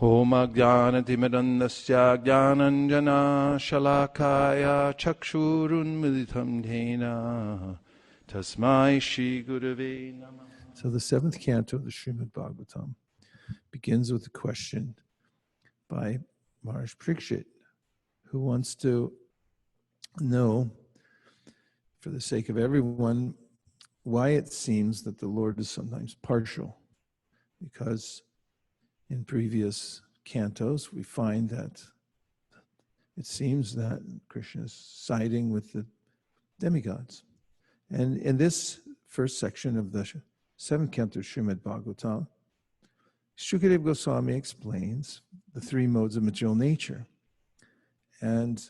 Om Ajnanatimidandasya Jnananjana Shalakaya Chakshurun Militam Dhena Tasmai Shri Gurave Namah. So the seventh canto of the Srimad Bhagavatam begins with a question by Maharaj Parikshit, who wants to know, for the sake of everyone, why it seems that the Lord is sometimes partial. Because in previous cantos, we find that it seems that Krishna is siding with the demigods. And in this first section of the seventh canto of Srimad Bhagavatam, Shukadeva Goswami explains the three modes of material nature. And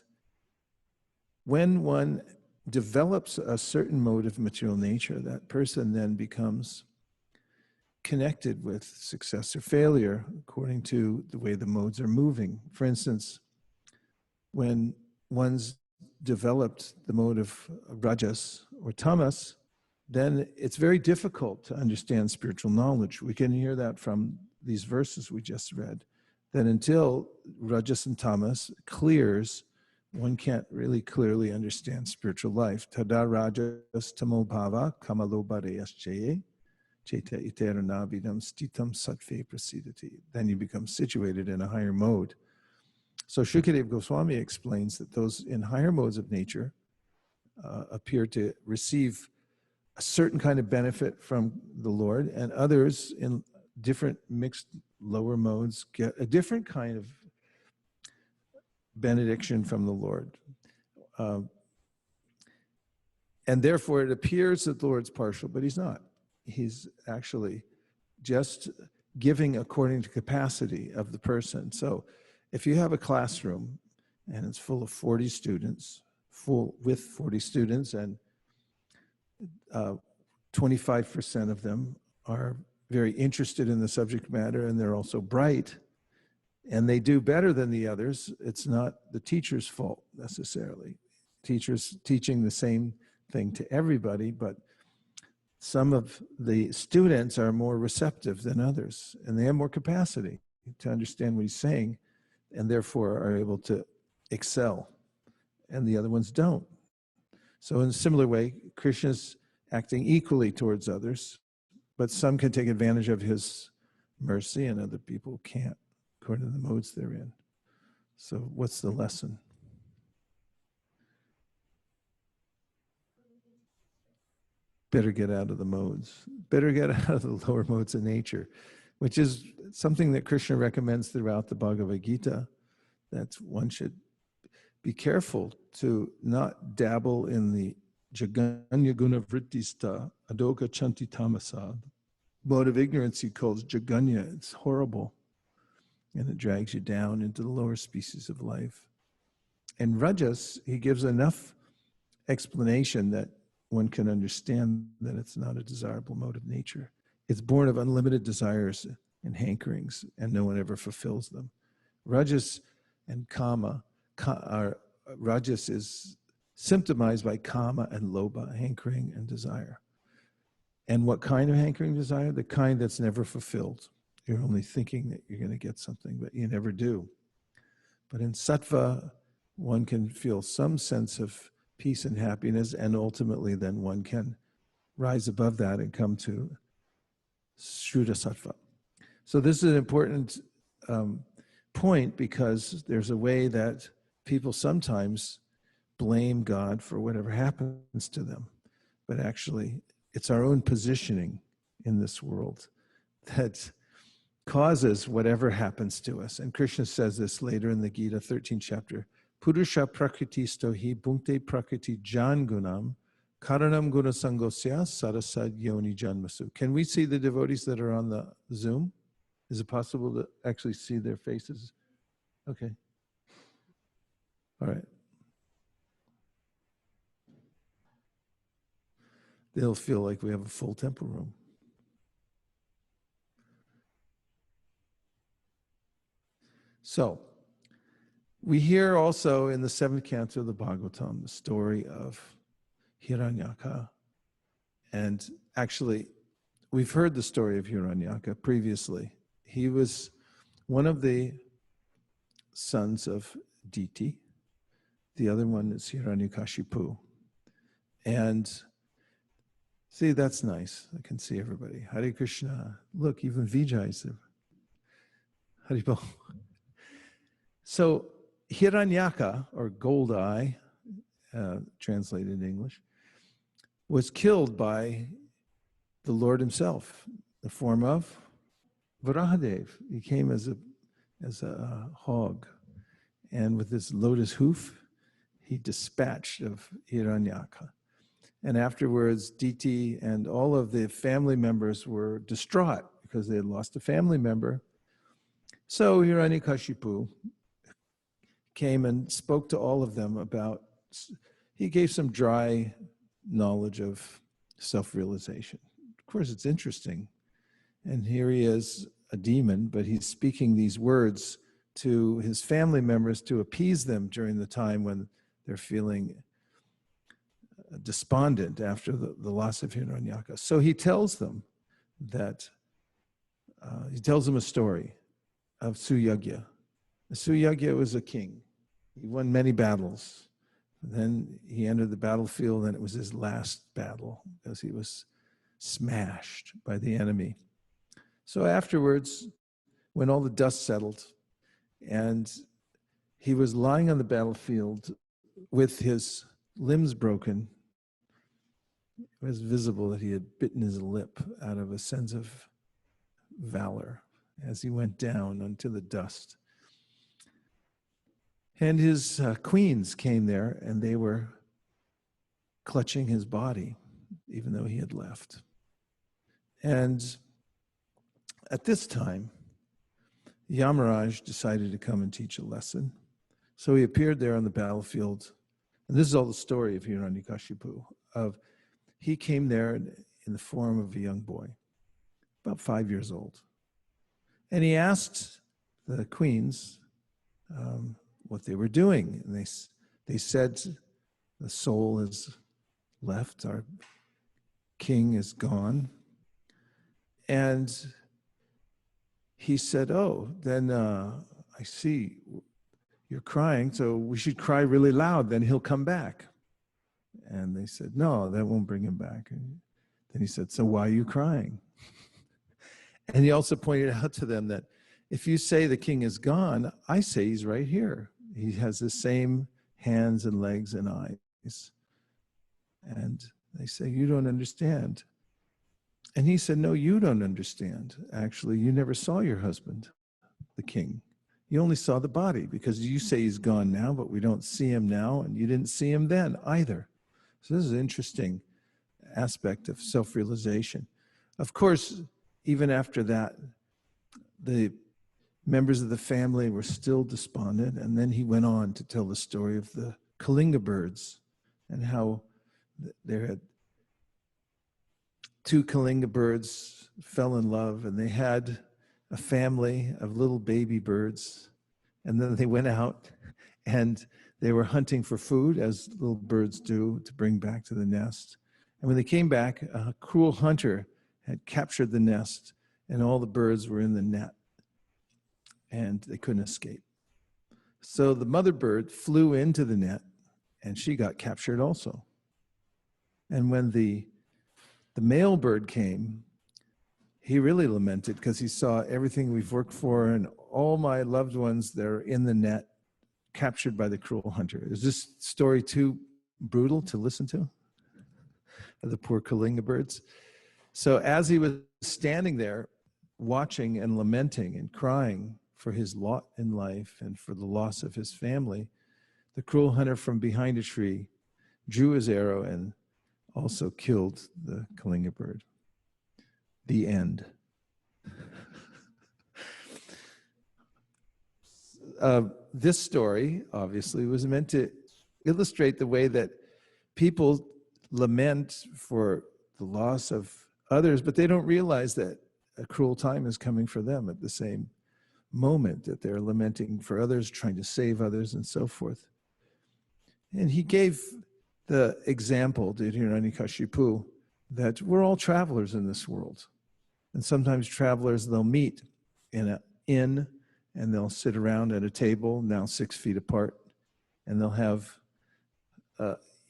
when one develops a certain mode of material nature, that person then becomes connected with success or failure according to the way the modes are moving. For instance, when one's developed the mode of rajas or tamas, then it's very difficult to understand spiritual knowledge. We can hear that from these verses we just read, that until rajas and tamas clears, one can't really clearly understand spiritual life. Tada rajas tamo bhava kamalo bareyaschaye cheta iteranavidam stitam sattve prasidati. Then you become situated in a higher mode. So Shukadeva Goswami explains that those in higher modes of nature appear to receive a certain kind of benefit from the Lord, and others in different mixed lower modes get a different kind of benediction from the Lord. And therefore it appears that the Lord's partial, but he's not. He's actually just giving according to capacity of the person. So if you have a classroom and it's full of 40 students, and 25% of them are very interested in the subject matter and they're also bright, and they do better than the others, it's not the teacher's fault necessarily. Teachers teaching the same thing to everybody, but some of the students are more receptive than others, and they have more capacity to understand what he's saying, and therefore are able to excel, and the other ones don't. So in a similar way, Krishna's acting equally towards others, but some can take advantage of his mercy and other people can't, according to the modes they're in. So what's the lesson? Better get out of the modes. Better get out of the lower modes of nature, which is something that Krishna recommends throughout the Bhagavad Gita, that one should be careful to not dabble in the Jaganya Guna Vrittista Adoka Chanti Tamasa. Mode of ignorance he calls Jaganya. It's horrible. And it drags you down into the lower species of life. And Rajas, he gives enough explanation that one can understand that it's not a desirable mode of nature. It's born of unlimited desires and hankerings, and no one ever fulfills them. Rajas and kama, Rajas is symptomized by kama and lobha, hankering and desire. And what kind of hankering desire? The kind that's never fulfilled. You're only thinking that you're going to get something, but you never do. But in sattva, one can feel some sense of peace and happiness, and ultimately then one can rise above that and come to Shuddha Sattva. So this is an important point, because there's a way that people sometimes blame God for whatever happens to them. But actually, it's our own positioning in this world that causes whatever happens to us. And Krishna says this later in the Gita, 13th chapter, Purusha prakritisto hi bhunkte prakriti jan gunam karanam guna sangosya sarasad yoni janmasu. Can we see the devotees that are on the Zoom? Is it possible to actually see their faces? Okay. All right. They'll feel like we have a full temple room. So, we hear also in the seventh canto of the Bhagavatam the story of Hiranyaka. And actually, we've heard the story of Hiranyaka previously. He was one of the sons of Diti, the other one is Hiranyakashipu. And see, that's nice. I can see everybody. Hare Krishna. Look, even Vijay's there. Haribol. So Hiranyaka, or Gold Eye, translated in English, was killed by the Lord himself, the form of Varahadev. He came as a hog, and with his lotus hoof, he dispatched of Hiranyaka. And afterwards, Diti and all of the family members were distraught because they had lost a family member. So Hiranyakashipu came and spoke to all of them about, he gave some dry knowledge of self-realization. Of course, it's interesting. And here he is, a demon, but he's speaking these words to his family members to appease them during the time when they're feeling despondent after the loss of Hiranyaka. So he tells them that, he tells them a story of Suyagya. Suyagya was a king. He won many battles. Then he entered the battlefield, and it was his last battle because he was smashed by the enemy. So afterwards, when all the dust settled, and he was lying on the battlefield with his limbs broken, it was visible that he had bitten his lip out of a sense of valor as he went down onto the dust. And his queens came there, and they were clutching his body, even though he had left. And at this time, Yamaraj decided to come and teach a lesson. So he appeared there on the battlefield. And this is all the story of Hiranyakashipu. He came there in the form of a young boy, about 5 years old. And he asked the queens what they were doing. And they said, the soul has left, our king is gone. And he said, oh, then I see you're crying, so we should cry really loud, then he'll come back. And they said, no, that won't bring him back. And then he said, so why are you crying? And he also pointed out to them that if you say the king is gone, I say he's right here. He has the same hands and legs and eyes. And they say, you don't understand. And he said, no, you don't understand. Actually, you never saw your husband, the king. You only saw the body because you say he's gone now, but we don't see him now, and you didn't see him then either. So this is an interesting aspect of self-realization. Of course, even after that, the members of the family were still despondent, and then he went on to tell the story of the Kalinga birds and how there had two Kalinga birds fell in love, and they had a family of little baby birds, and then they went out and they were hunting for food, as little birds do, to bring back to the nest. And when they came back, a cruel hunter had captured the nest, and all the birds were in the net, and they couldn't escape. So the mother bird flew into the net, and she got captured also. And when the male bird came, he really lamented because he saw everything we've worked for and all my loved ones, they're in the net, captured by the cruel hunter. Is this story too brutal to listen to? The poor Kalinga birds. So as he was standing there, watching and lamenting and crying for his lot in life and for the loss of his family, the cruel hunter from behind a tree drew his arrow and also killed the Kalinga bird. The end. This story, obviously, was meant to illustrate the way that people lament for the loss of others, but they don't realize that a cruel time is coming for them at the same moment, that they're lamenting for others, trying to save others, and so forth. And he gave the example to Hiranyakashipu that we're all travelers in this world. And sometimes travelers, they'll meet in an inn, and they'll sit around at a table, now 6 feet apart, and they'll have,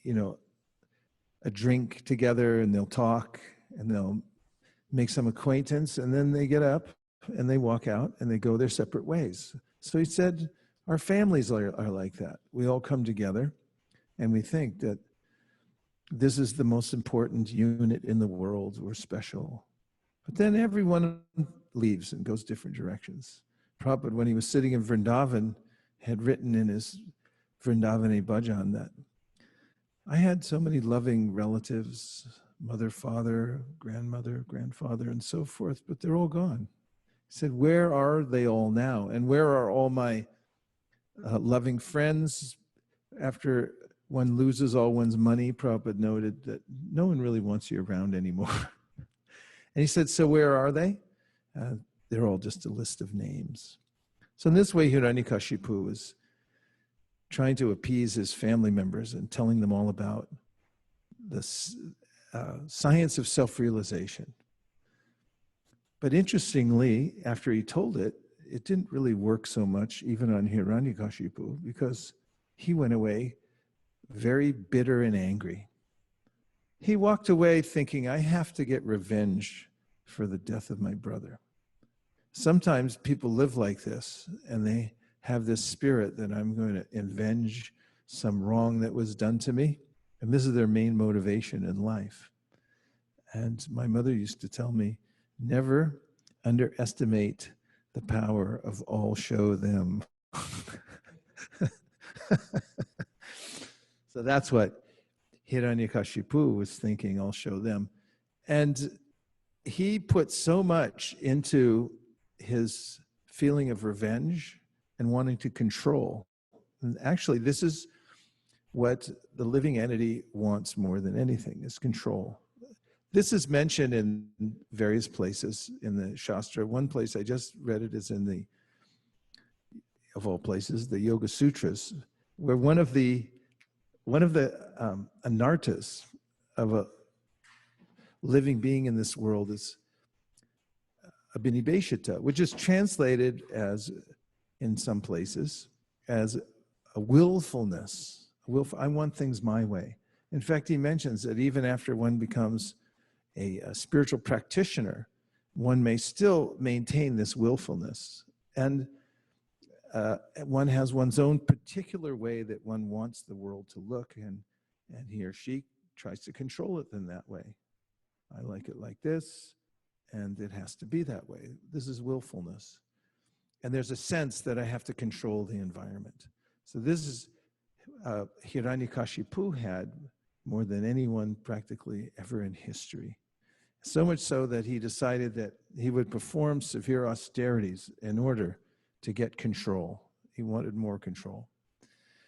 you know, a drink together, and they'll talk, and they'll make some acquaintance, and then they get up and they walk out and they go their separate ways. So he said, our families are like that. We all come together and we think that this is the most important unit in the world. We're special. But then everyone leaves and goes different directions. Prabhupada, when he was sitting in Vrindavan, had written in his Vrindavani Bhajan that I had so many loving relatives, mother, father, grandmother, grandfather, and so forth, but they're all gone. He said, where are they all now? And where are all my loving friends? After one loses all one's money, Prabhupada noted that no one really wants you around anymore. And he said, so where are they? They're all just a list of names. So in this way, Hiranyakashipu was trying to appease his family members and telling them all about the science of self-realization. But interestingly, after he told it, it didn't really work so much even on Hiranyakashipu, because he went away very bitter and angry. He walked away thinking, I have to get revenge for the death of my brother. Sometimes people live like this, and they have this spirit that I'm going to avenge some wrong that was done to me. And this is their main motivation in life. And my mother used to tell me, never underestimate the power of all show them. So that's what Hiranyakashipu was thinking, I'll show them. And he put so much into his feeling of revenge and wanting to control. And actually, this is what the living entity wants more than anything, is control. This is mentioned in various places in the Shastra. One place I just read it is in the, of all places, the Yoga Sutras, where one of the anartas of a living being in this world is abhinibheshita, which is translated as, in some places, as a willfulness. I want things my way. In fact, he mentions that even after one becomes a spiritual practitioner, one may still maintain this willfulness. And one has one's own particular way that one wants the world to look, and he or she tries to control it in that way. I like it like this, and it has to be that way. This is willfulness. And there's a sense that I have to control the environment. So this is Hiranyakashipu had more than anyone practically ever in history. So much so that he decided that he would perform severe austerities in order to get control. He wanted more control.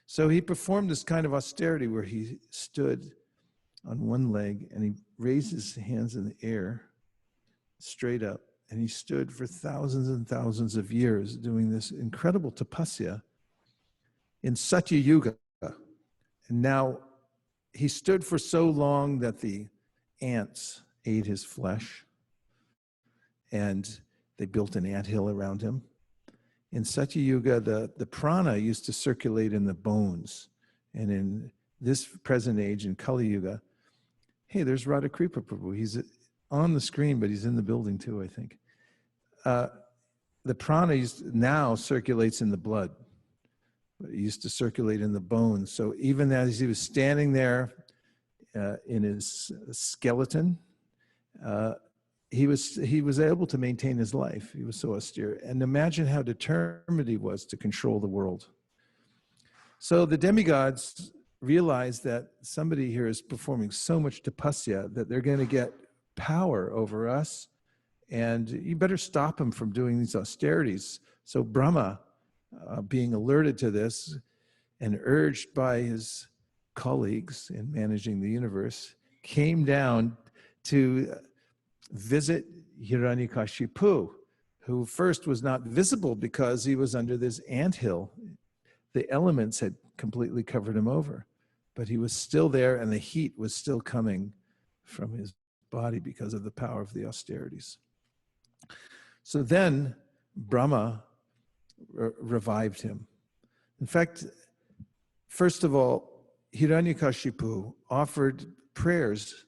So he performed this kind of austerity where he stood on one leg and he raised his hands in the air straight up, and he stood for thousands and thousands of years doing this incredible tapasya in Satya Yuga. And now he stood for so long that the ants ate his flesh, and they built an anthill around him. In Satya Yuga, the prana used to circulate in the bones. And in this present age, in Kali Yuga, hey, there's Radhakripa Prabhu. He's on the screen, but he's in the building too, I think. The prana now circulates in the blood. It used to circulate in the bones. So even as he was standing there in his skeleton, he was able to maintain his life. He was so austere. And imagine how determined he was to control the world. So the demigods realized that somebody here is performing so much tapasya that they're going to get power over us, and you better stop him from doing these austerities. So Brahma, being alerted to this and urged by his colleagues in managing the universe, came down to visit Hiranyakashipu, who first was not visible because he was under this anthill. The elements had completely covered him over, but he was still there, and the heat was still coming from his body because of the power of the austerities. So then Brahma revived him. In fact, first of all, Hiranyakashipu offered prayers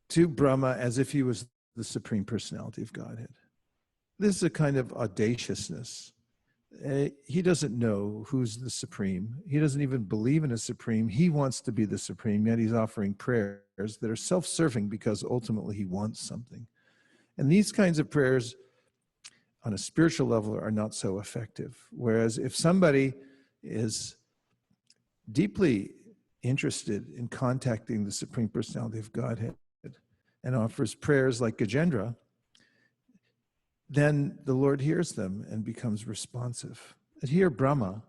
to Brahma as if he was the Supreme Personality of Godhead. This is a kind of audaciousness. He doesn't know who's the Supreme. He doesn't even believe in a Supreme. He wants to be the Supreme, yet he's offering prayers that are self-serving because ultimately he wants something. And these kinds of prayers on a spiritual level are not so effective. Whereas if somebody is deeply interested in contacting the Supreme Personality of Godhead and offers prayers like Gajendra, then the Lord hears them and becomes responsive. And here Brahma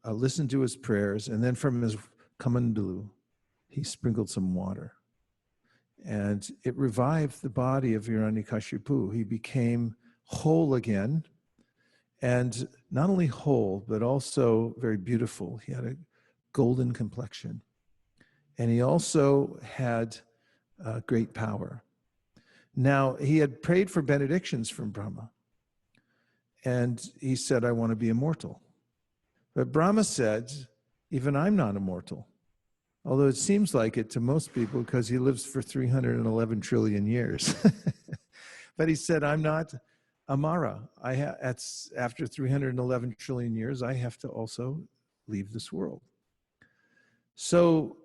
listened to his prayers, and then from his kamandalu, he sprinkled some water. And it revived the body of Hiranyakashipu. He became whole again, and not only whole, but also very beautiful. He had a golden complexion. And he also had great power. Now, he had prayed for benedictions from Brahma. And he said, I want to be immortal. But Brahma said, even I'm not immortal. Although it seems like it to most people because he lives for 311 trillion years. But he said, I'm not Amara. After 311 trillion years, I have to also leave this world. So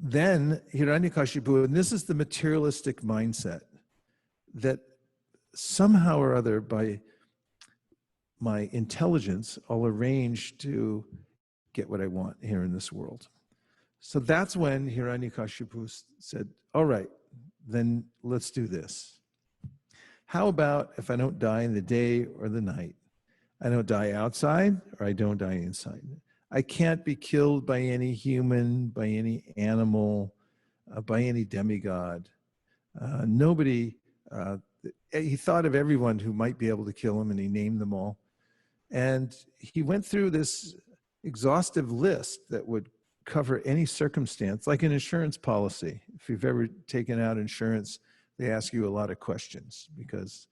then Hiranyakashipu, and this is the materialistic mindset, that somehow or other by my intelligence, I'll arrange to get what I want here in this world. So that's when Hiranyakashipu said, all right, then let's do this. How about if I don't die in the day or the night? I don't die outside or I don't die inside. I can't be killed by any human, by any animal, by any demigod. Nobody, he thought of everyone who might be able to kill him, and he named them all. And he went through this exhaustive list that would cover any circumstance, like an insurance policy. If you've ever taken out insurance, they ask you a lot of questions because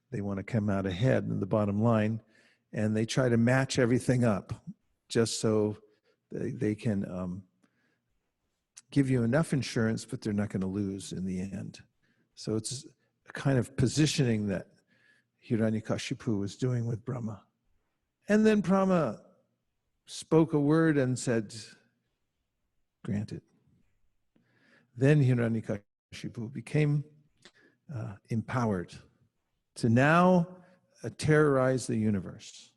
they want to come out ahead in the bottom line, and they try to match everything up just so they can give you enough insurance, but they're not going to lose in the end. So it's a kind of positioning that Hiranyakashipu was doing with Brahma. And then Brahma spoke a word and said, granted. Then Hiranyakashipu became empowered to now terrorize the universe.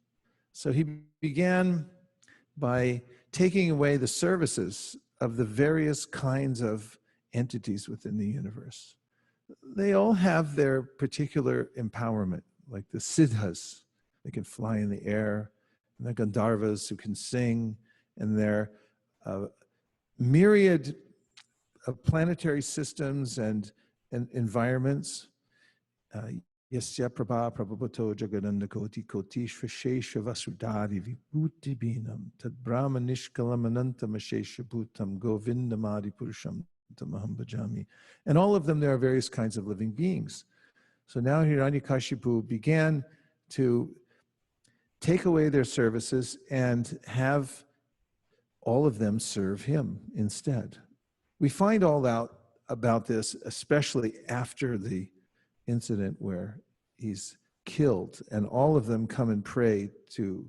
So he began by taking away the services of the various kinds of entities within the universe. They all have their particular empowerment, like the siddhas, they can fly in the air, and the gandharvas who can sing, and their myriad of planetary systems and environments. Yasya prabha prabhato jagananda koti koti shvashesha vasudhari vibhuti binam tad brahma nishkalam anantam ashesha bhutam govindamadi purusham tamaham bhajami. And all of them, there are various kinds of living beings. So now Hiranyakashipu began to take away their services and have all of them serve him instead. We find all out about this, especially after the incident where he's killed, and all of them come and pray to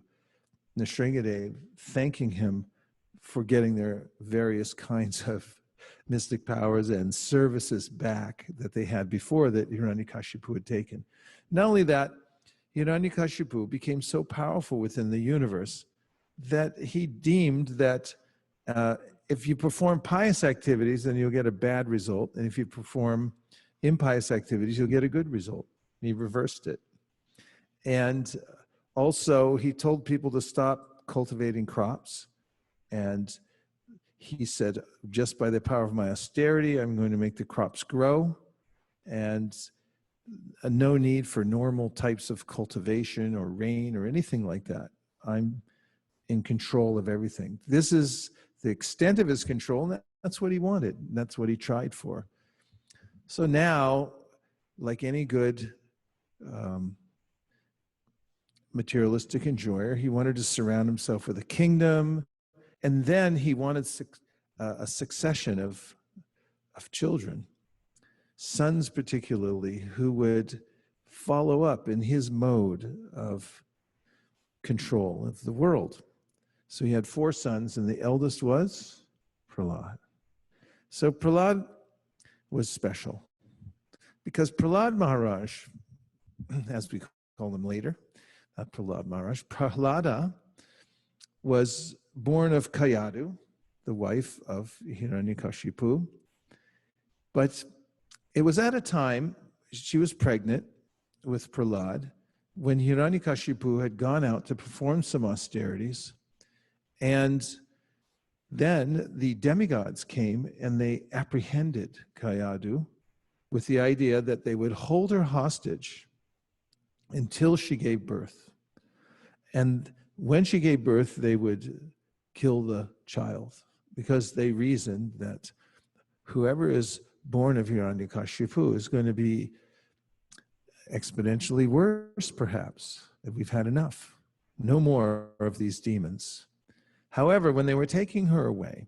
Nrsimhadeva, thanking him for getting their various kinds of mystic powers and services back that they had before that Hiranyakashipu had taken. Not only that, Hiranyakashipu became so powerful within the universe that he deemed that if you perform pious activities, then you'll get a bad result. And if you perform impious activities, you'll get a good result. He reversed it. And also, he told people to stop cultivating crops. And he said, just by the power of my austerity, I'm going to make the crops grow. And no need for normal types of cultivation or rain or anything like that. I'm in control of everything. This is the extent of his control, and that's what he wanted. And that's what he tried for. So now, like any good materialistic enjoyer. He wanted to surround himself with a kingdom, and then he wanted a succession of children, sons particularly, who would follow up in his mode of control of the world. So he had 4 sons, and the eldest was Prahlad. So Prahlad was special because Prahlad Maharaj, as we call him later, not Prahlad Maharaj, Prahlada was born of Kayadu, the wife of Hiranyakashipu. But it was at a time, she was pregnant with Prahlad, when Hiranyakashipu had gone out to perform some austerities, and then the demigods came and they apprehended Kayadu with the idea that they would hold her hostage until she gave birth. And when she gave birth, they would kill the child, because they reasoned that whoever is born of Hiranyakashipu is going to be exponentially worse, perhaps, that we've had enough. No more of these demons. However, when they were taking her away,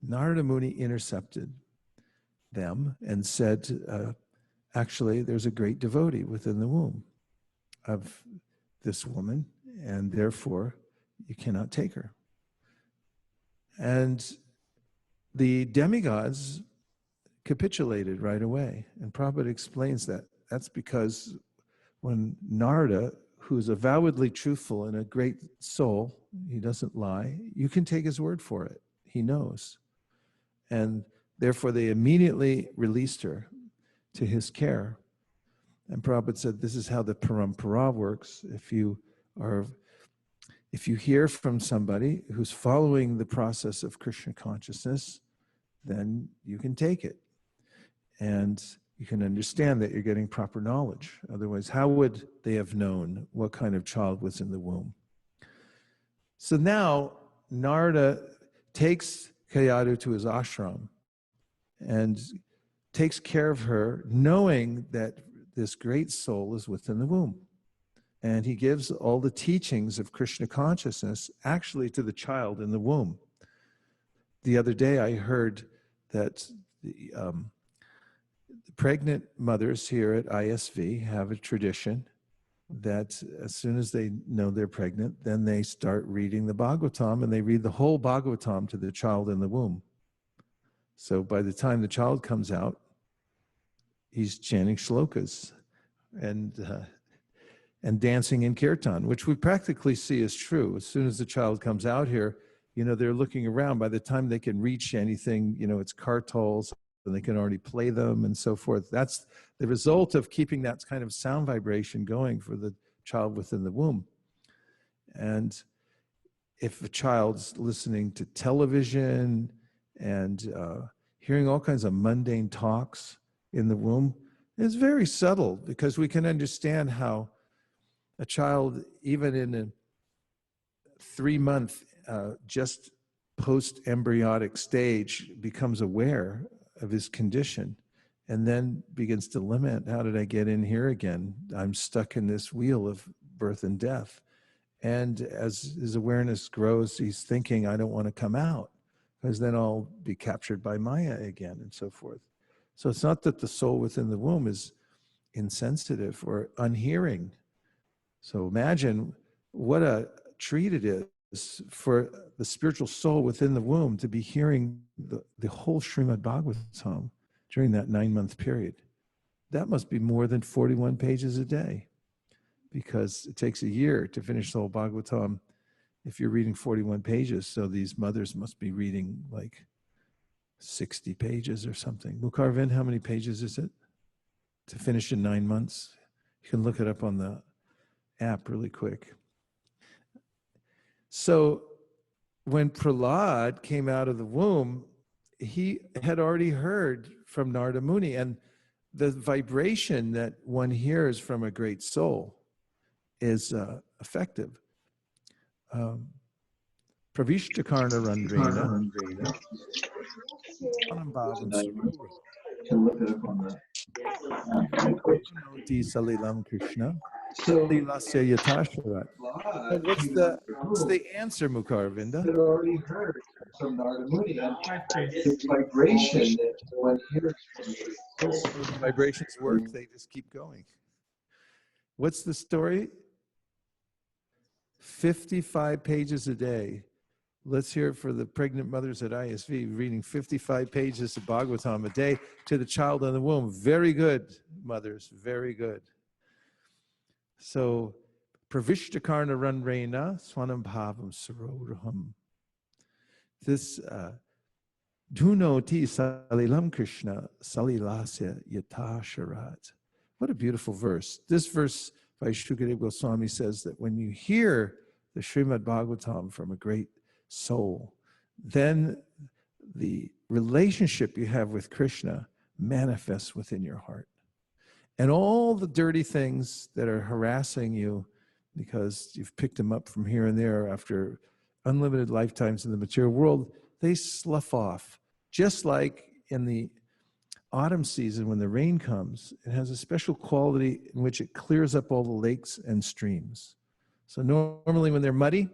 Narada Muni intercepted them and said, actually, there's a great devotee within the womb of this woman, and therefore you cannot take her. And the demigods capitulated right away. And Prabhupada explains that. That's because when Narada, who's avowedly truthful and a great soul, he doesn't lie, you can take his word for it. He knows. And therefore they immediately released her to his care. And Prabhupada said, this is how the parampara works. If you hear from somebody who's following the process of Krishna consciousness, then you can take it. And you can understand that you're getting proper knowledge. Otherwise, how would they have known what kind of child was in the womb? So now Narada takes Kayadu to his ashram and takes care of her, knowing that this great soul is within the womb. And he gives all the teachings of Krishna consciousness actually to the child in the womb. The other day I heard that the pregnant mothers here at ISV have a tradition that as soon as they know they're pregnant, then they start reading the Bhagavatam, and they read the whole Bhagavatam to the child in the womb. So by the time the child comes out, he's chanting shlokas and dancing in kirtan, which we practically see as true. As soon as the child comes out here, they're looking around. By the time they can reach anything, it's kartals, and they can already play them and so forth. That's the result of keeping that kind of sound vibration going for the child within the womb. And if a child's listening to television and hearing all kinds of mundane talks in the womb, it's very subtle, because we can understand how a child, even in a 3-month just post-embryonic stage, becomes aware of his condition and then begins to lament, how did I get in here again? I'm stuck in this wheel of birth and death. And as his awareness grows, he's thinking, I don't want to come out, because then I'll be captured by Maya again, and so forth. So it's not that the soul within the womb is insensitive or unhearing. So imagine what a treat it is for the spiritual soul within the womb to be hearing the whole Srimad Bhagavatam during that 9-month period. That must be more than 41 pages a day, because it takes a year to finish the whole Bhagavatam if you're reading 41 pages. So these mothers must be reading like 60 pages or something. Mukharvin, how many pages is it to finish in 9 months? You can look it up on the app really quick. So when Prahlad came out of the womb, he had already heard from Narada Muni, and the vibration that one hears from a great soul is effective. Pravishtakarna Randrena Anambhavam Salilam Krishna Salilasya Yatasharat. But what's the answer, Mukaravinda? Had already heard from Narada Muni and this vibration that one hears from the Vibrations work, they just keep going. What's the story? 55 pages a day. Let's hear it for the pregnant mothers at ISV, reading 55 pages of Bhagavatam a day to the child in the womb. Very good, mothers, very good. So, Pravishtakarna Ranrena Swanam Bhavam Sarodham. This Dhunoti Salilam Krishna Salilasya Yatasharat. What a beautiful verse. This verse by Shukadeva Goswami says that when you hear the Srimad Bhagavatam from a great soul, then the relationship you have with Krishna manifests within your heart. And all the dirty things that are harassing you because you've picked them up from here and there after unlimited lifetimes in the material world, they slough off. Just like in the autumn season when the rain comes, it has a special quality in which it clears up all the lakes and streams. So normally when they're muddy,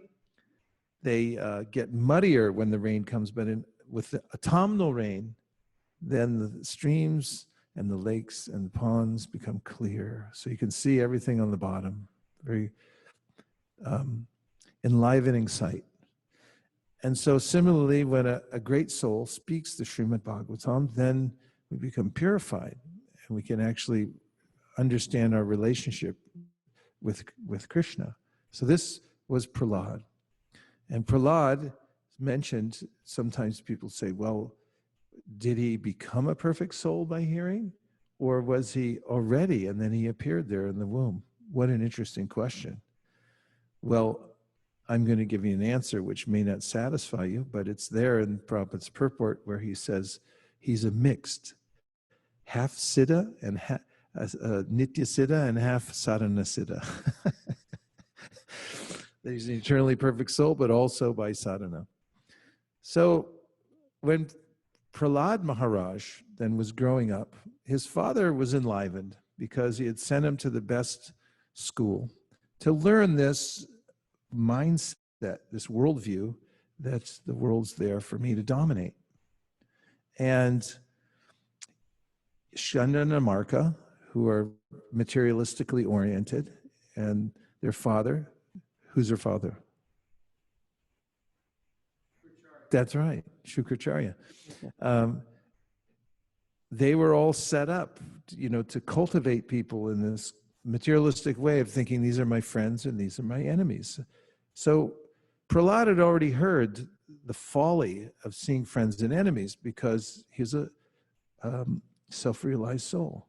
they get muddier when the rain comes, but with the autumnal rain, then the streams and the lakes and the ponds become clear. So you can see everything on the bottom. Very enlivening sight. And so similarly, when a great soul speaks the Srimad Bhagavatam, then we become purified and we can actually understand our relationship with Krishna. So this was Prahlad. And Prahlad mentioned, sometimes people say, well, did he become a perfect soul by hearing? Or was he already and then he appeared there in the womb? What an interesting question. Well, I'm going to give you an answer which may not satisfy you, but it's there in Prabhupada's purport where he says he's a mixed, half siddha and nitya siddha and half sadhana siddha. He's an eternally perfect soul, but also by sadhana. So when Prahlad Maharaj then was growing up, his father was enlivened because he had sent him to the best school to learn this mindset, this worldview, that the world's there for me to dominate. And Shanda and Amarka, who are materialistically oriented, and their father, who's their father? That's right, Shukracharya. They were all set up, to cultivate people in this materialistic way of thinking these are my friends and these are my enemies. So Prahlad had already heard the folly of seeing friends and enemies because he's a self-realized soul.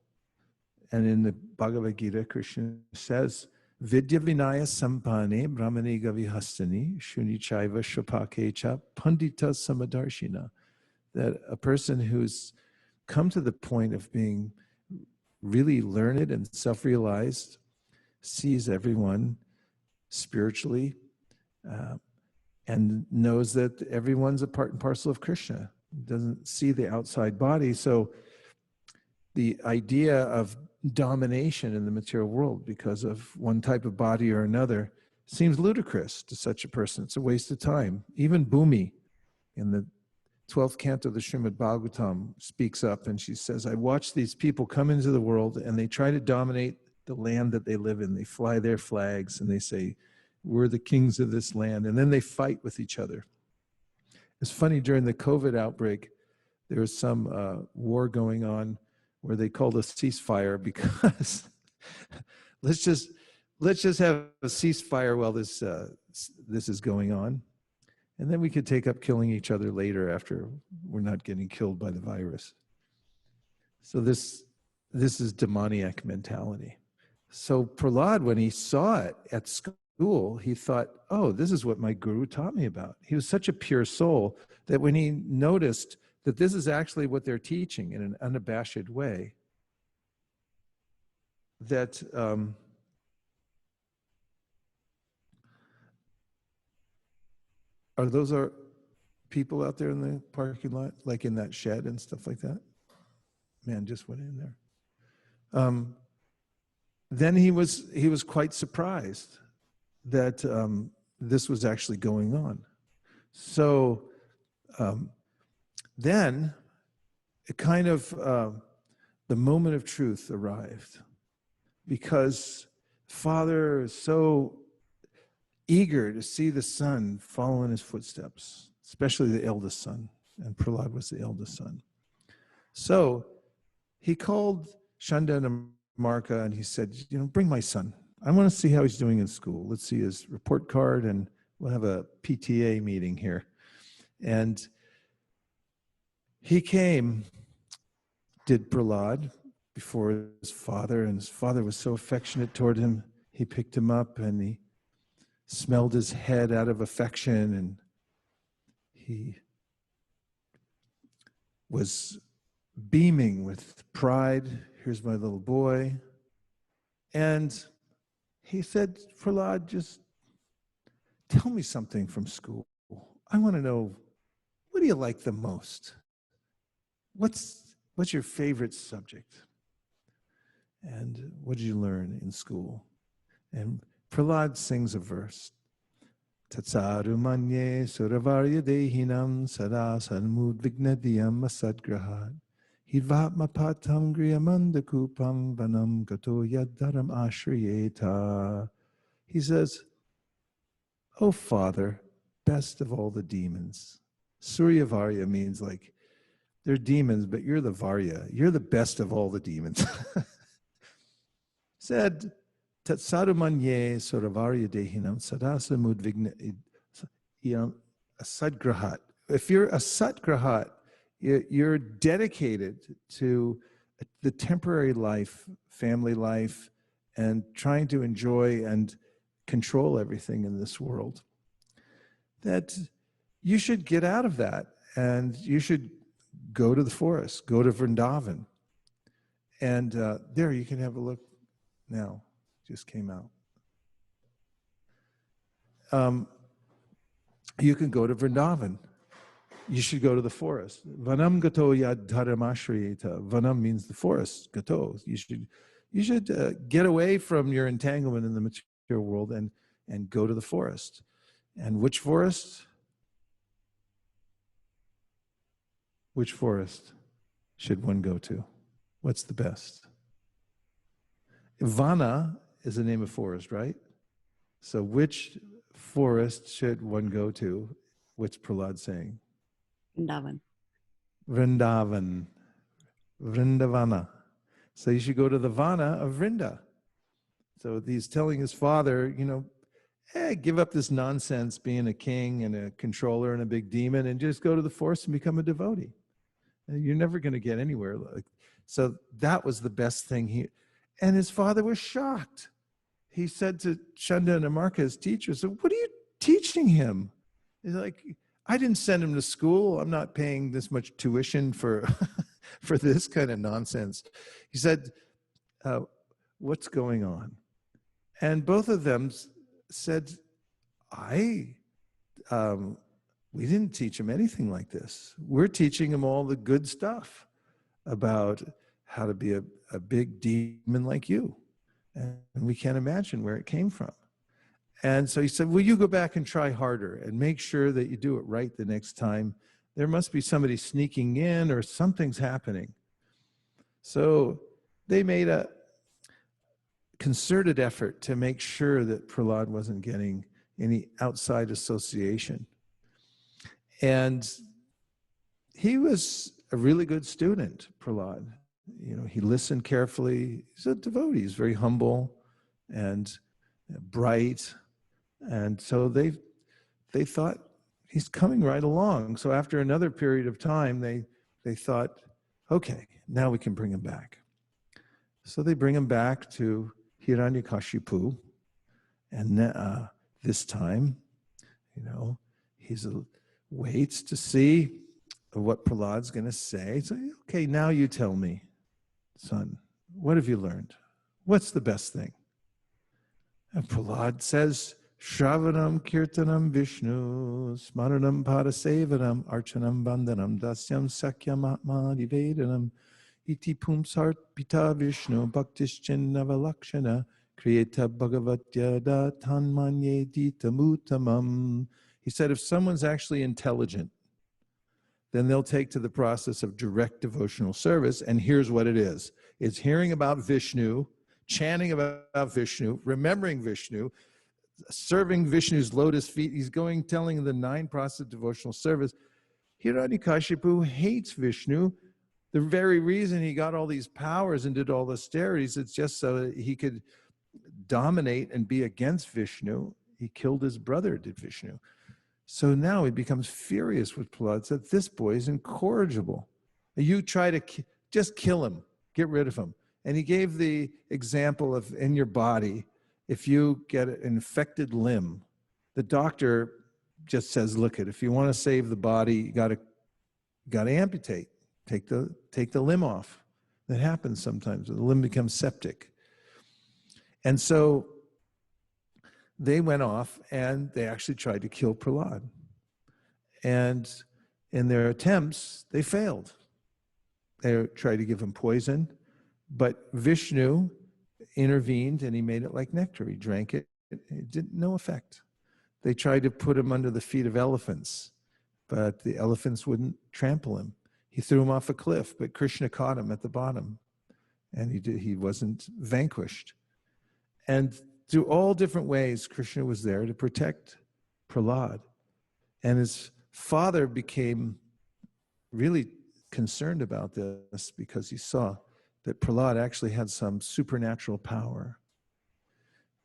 And in the Bhagavad Gita, Krishna says, Vidya Vinaya Sampane Brahmani Gavihastani Shuni Chaiva Shapakecha Pandita Samadarshina. That a person who's come to the point of being really learned and self-realized sees everyone spiritually and knows that everyone's a part and parcel of Krishna. Doesn't see the outside body. So the idea of domination in the material world because of one type of body or another seems ludicrous to such a person. It's a waste of time. Even Bhumi in the 12th canto of the Srimad Bhagavatam speaks up and she says, I watch these people come into the world and they try to dominate the land that they live in. They fly their flags and they say, we're the kings of this land. And then they fight with each other. It's funny, during the COVID outbreak, there was some war going on where they called a ceasefire because let's just have a ceasefire while this is going on. And then we could take up killing each other later after we're not getting killed by the virus. So this is demoniac mentality. So Prahlad, when he saw it at school, he thought, oh, this is what my guru taught me about. He was such a pure soul that when he noticed that this is actually what they're teaching in an unabashed way, that are people out there in the parking lot, like in that shed and stuff like that? Man just went in there. then he was quite surprised that this was actually going on. So then it kind of the moment of truth arrived, because Father is so eager to see the son follow in his footsteps, especially the eldest son, and Prahlad was the eldest son. So he called Chanda and Marka and he said, bring my son. I want to see how he's doing in school. Let's see his report card, and we'll have a PTA meeting here. And he came, did Prahlad before his father, and his father was so affectionate toward him. He picked him up and he smelled his head out of affection, and he was beaming with pride. Here's my little boy. And he said, Prahlad, just tell me something from school. I want to know, what do you like the most? What's your favorite subject? And what did you learn in school? And Prahlad sings a verse. Tatsaru manye suravarya dehinam sada sanmudvignadiyam asadgrahat hidvatma patam griyamanda kupam vanam gato yaddaram ashriyeta. He says, "Oh Father, best of all the demons." Suryavarya means like, they're demons, but you're the Varya. You're the best of all the demons. Said, Tatsaru manye suravarya dehinam sadasa mudvigna asadgrahat. If you're a satgrahat, you're dedicated to the temporary life, family life, and trying to enjoy and control everything in this world. That you should get out of that, and you should go to the forest, go to Vrindavan. And there you can have a look now. Just came out. You can go to Vrindavan. You should go to the forest. Vanam gato yad dharamashriyeta. Vanam means the forest. Gato. You should get away from your entanglement in the material world and go to the forest. And which forest? Which forest should one go to? What's the best? Vana is the name of forest, right? So which forest should one go to? What's Prahlad saying? Vrindavan. Vrindavan. Vrindavana. So you should go to the Vana of Vrinda. So he's telling his father, give up this nonsense being a king and a controller and a big demon, and just go to the forest and become a devotee. And you're never going to get anywhere. So that was the best thing. And his father was shocked. He said to Chanda and Amarka, his teacher, so what are you teaching him? He's like, I didn't send him to school. I'm not paying this much tuition for for this kind of nonsense. He said, what's going on? And both of them said, we didn't teach him anything like this. We're teaching him all the good stuff about how to be a big demon like you. And we can't imagine where it came from. And so he said, well, you go back and try harder and make sure that you do it right the next time. There must be somebody sneaking in or something's happening. So they made a concerted effort to make sure that Prahlad wasn't getting any outside association. And he was a really good student, Prahlad. He listened carefully. He's a devotee. He's very humble and bright. And so they thought he's coming right along. So after another period of time, they thought, okay, now we can bring him back. So they bring him back to Hiranyakashipu. And this time, he waits to see what Prahlad's going to say. So, okay, now you tell me, son, what have you learned? What's the best thing? And Prahlad says, Shravanam Kirtanam Vishnu, Smaranam Parasevanam, Archanam Bandhanam, Dasyam Sakyam Atma Nivedanam, iti pumsart pita Vishnu bhaktischin navalakshana kriyeta bhagavatya tanmanye ditamutamam. He said, if someone's actually intelligent, then they'll take to the process of direct devotional service. And here's what it is. It's hearing about Vishnu, chanting about Vishnu, remembering Vishnu, serving Vishnu's lotus feet. He's going, telling the 9 process of devotional service. Hiranyakashipu hates Vishnu. The very reason he got all these powers and did all the austerities, it's just so that he could dominate and be against Vishnu. He killed his brother, did Vishnu. So now he becomes furious with Prahlad, said, this boy is incorrigible. You try to just kill him, get rid of him. And he gave the example of in your body, if you get an infected limb, the doctor just says, look, if you want to save the body, you got to amputate, take the limb off. That happens sometimes. The limb becomes septic. And so they went off and they actually tried to kill Prahlad. And in their attempts, they failed. They tried to give him poison, but Vishnu intervened and he made it like nectar. He drank it. It did no effect. They tried to put him under the feet of elephants, but the elephants wouldn't trample him. He threw him off a cliff, but Krishna caught him at the bottom, and he wasn't vanquished. And through all different ways, Krishna was there to protect Prahlad. And his father became really concerned about this because he saw that Prahlad actually had some supernatural power.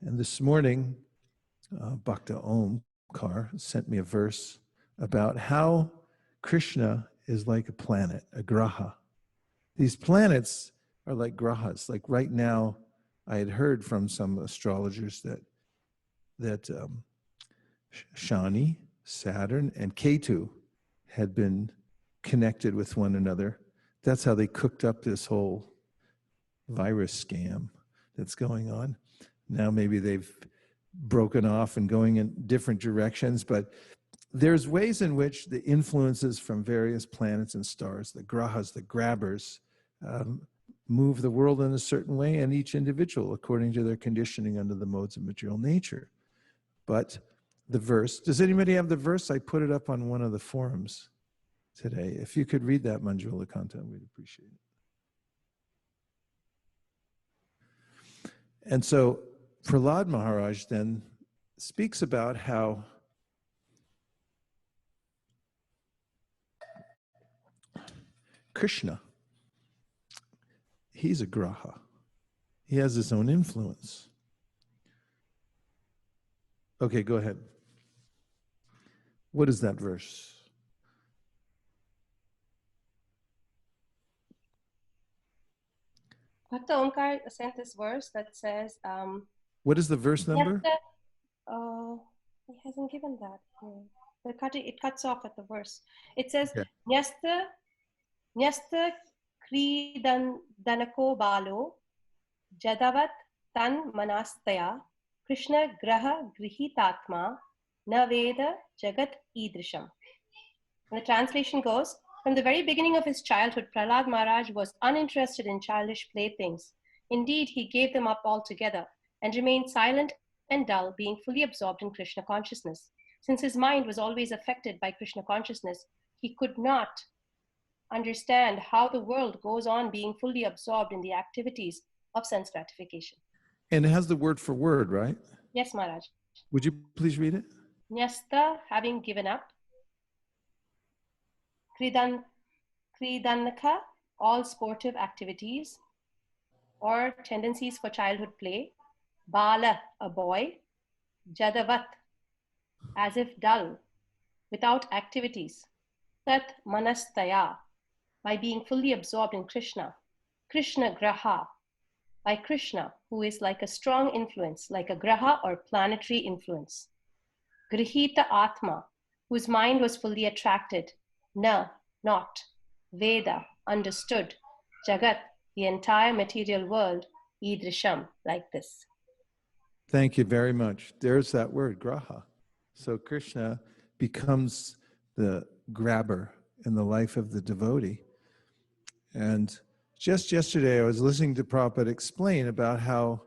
And this morning, Bhakta Omkar sent me a verse about how Krishna is like a planet, a graha. These planets are like grahas. Like right now, I had heard from some astrologers that Shani, Saturn, and Ketu had been connected with one another. That's how they cooked up this whole virus scam that's going on. Now maybe they've broken off and going in different directions, but there's ways in which the influences from various planets and stars, the grahas, the grabbers, move the world in a certain way, and each individual according to their conditioning under the modes of material nature. But the verse, does anybody have the verse? I put it up on one of the forums today. If you could read that, Manjula Kanta, we'd appreciate it. And so Prahlad Maharaj then speaks about how Krishna, he's a graha. He has his own influence. Okay, go ahead. What is that verse? Bhakta Omkar sent this verse that says, what is the verse number? He hasn't given that. It cuts off at the verse. It says, Okay. Nyasta kridanako balo jadavat tan manastaya Krishna graha grihitatma na veda jagat idrisham. And the translation goes, from the very beginning of his childhood, Prahlad Maharaj was uninterested in childish playthings. Indeed, he gave them up altogether and remained silent and dull, being fully absorbed in Krishna consciousness. Since his mind was always affected by Krishna consciousness, he could not understand how the world goes on being fully absorbed in the activities of sense gratification. And it has the word for word, right? Yes, Maharaj. Would you please read it? Nyasta, having given up. Kridanaka, all sportive activities or tendencies for childhood play. Bala, a boy. Jadavat, as if dull, without activities. Tat manastaya, by being fully absorbed in Krishna. Krishna graha, by Krishna, who is like a strong influence, like a graha or planetary influence. Grihita atma, whose mind was fully attracted. Na, not. Veda, understood. Jagat, the entire material world. Idrisham, like this. Thank you very much. There's that word, graha. So Krishna becomes the grabber in the life of the devotee. And Just yesterday, I was listening to Prabhupada explain about how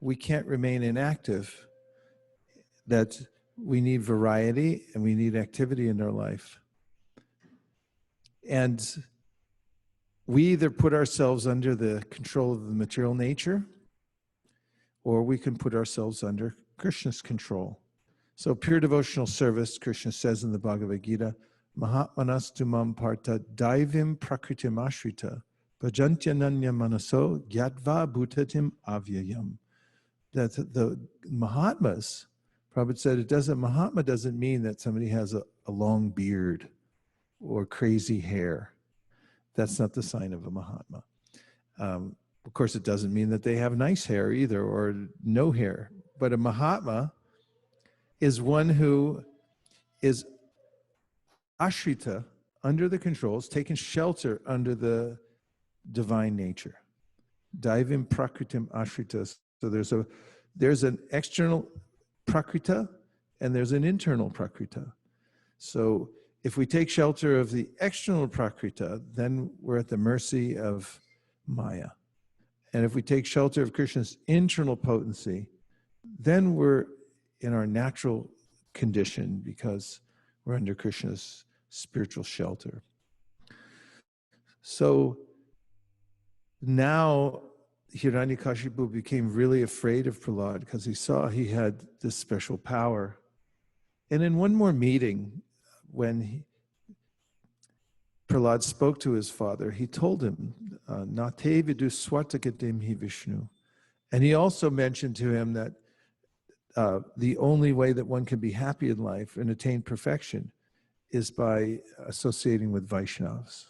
we can't remain inactive, that we need variety and we need activity in our life. And we either put ourselves under the control of the material nature, or we can put ourselves under Krishna's control. So pure devotional service, Krishna says in the Bhagavad Gita, Mahatmanastu mam partha daivim prakritim ashrita bhajantyananya manaso gyatva bhutatim avyayam. That the Mahatmas, Prabhupada said, Mahatma doesn't mean that somebody has a long beard or crazy hair. That's not the sign of a Mahatma. Of course, it doesn't mean that they have nice hair either or no hair. But a Mahatma is one who is ashrita, under the controls, taking shelter under the divine nature. Daivim prakritim ashrita. So there's an external prakrita and there's an internal prakrita. So if we take shelter of the external prakrita, then we're at the mercy of Maya. And if we take shelter of Krishna's internal potency, then we're in our natural condition because we're under Krishna's spiritual shelter. So now Hiranyakashipu became really afraid of Prahlad because he saw he had this special power. And in one more meeting, when Prahlad spoke to his father, he told him, Nate vidu swartakatim hi Vishnu. And he also mentioned to him that the only way that one can be happy in life and attain perfection is by associating with Vaishnavas.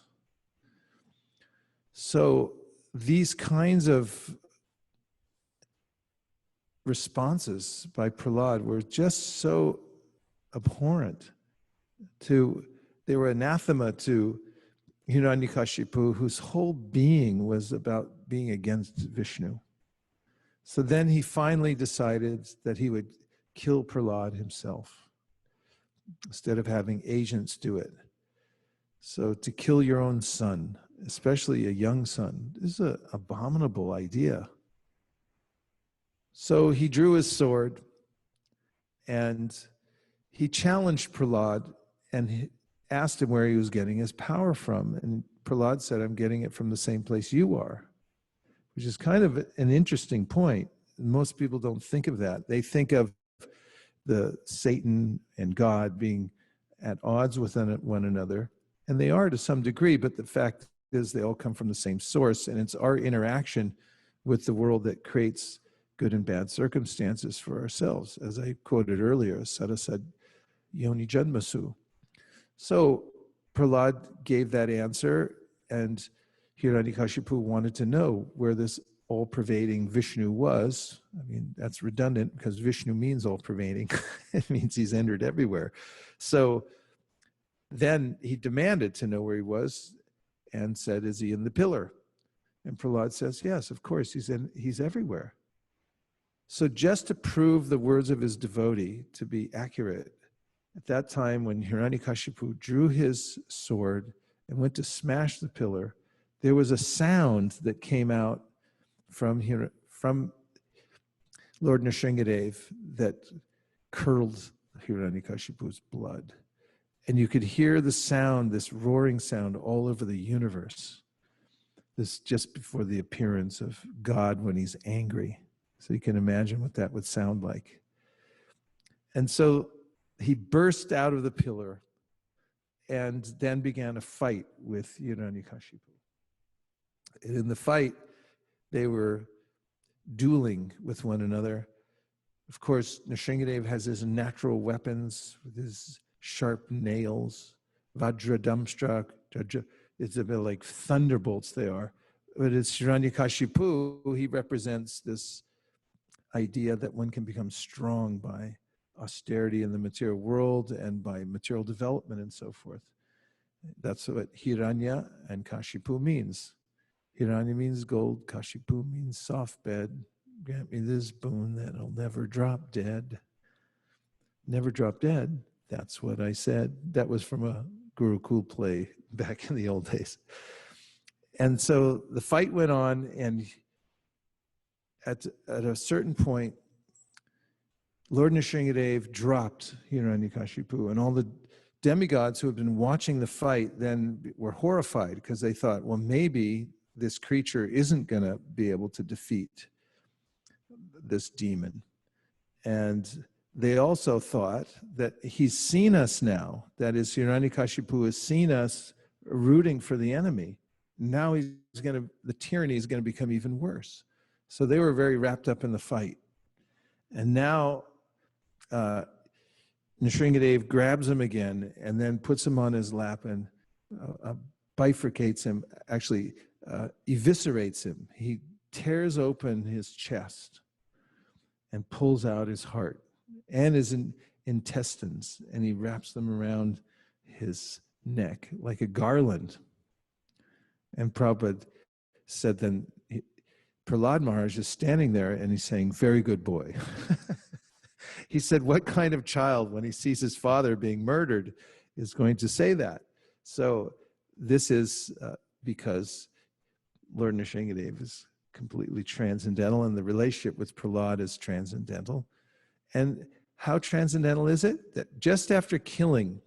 So these kinds of responses by Prahlad were just so abhorrent they were anathema to Hiranyakashipu, whose whole being was about being against Vishnu. So then he finally decided that he would kill Prahlad himself instead of having agents do it. So to kill your own son, especially a young son, is an abominable idea. So he drew his sword and he challenged Prahlad and he asked him where he was getting his power from. And Prahlad said, I'm getting it from the same place you are, which is kind of an interesting point. Most people don't think of that. They think of the Satan and God being at odds with one another, and they are to some degree, but the fact is they all come from the same source, and it's our interaction with the world that creates good and bad circumstances for ourselves. As I quoted earlier, Sada said, Yoni Janmasu. So Prahlad gave that answer, and Hiranyakashipu wanted to know where this all-pervading Vishnu was. I mean, that's redundant because Vishnu means all-pervading. It means he's entered everywhere. So then he demanded to know where he was and said, is he in the pillar? And Prahlad says, yes, of course, he's everywhere. So just to prove the words of his devotee to be accurate, at that time when Hiranyakashipu drew his sword and went to smash the pillar, there was a sound that came out from Lord Nrsimhadeva that curdled Hiranyakashipu's blood. And you could hear the sound, this roaring sound all over the universe. This just before the appearance of God when he's angry. So you can imagine what that would sound like. And so he burst out of the pillar and then began a fight with Hiranyakashipu. And in the fight, they were dueling with one another. Of course, Nrsimhadeva has his natural weapons with his sharp nails, Vajradamstra. It's a bit like thunderbolts they are. But it's Hiranyakashipu, he represents this idea that one can become strong by austerity in the material world and by material development and so forth. That's what Hiranya and Kashipu means. Hiranya means gold, Kashipu means soft bed. Grant me this boon that I'll never drop dead. Never drop dead. That's what I said. That was from a Gurukul play back in the old days. And so the fight went on, and at a certain point, Lord Nrsimhadeva dropped Hiranyakashipu, and all the demigods who had been watching the fight then were horrified because they thought, well, maybe this creature isn't going to be able to defeat this demon. And they also thought that he's seen us now. That is, Hiranyakashipu has seen us rooting for the enemy. Now the tyranny is going to become even worse. So they were very wrapped up in the fight. And now Nrsimhadeva grabs him again and then puts him on his lap and bifurcates him, actually eviscerates him. He tears open his chest and pulls out his heart and his intestines, and he wraps them around his neck like a garland. And Prabhupada said then, Prahlad Maharaj is standing there and he's saying, very good boy. He said, what kind of child, when he sees his father being murdered, is going to say that? So this is because Lord Nrsimhadeva is completely transcendental, and the relationship with Prahlad is transcendental. And how transcendental is it? That just after killing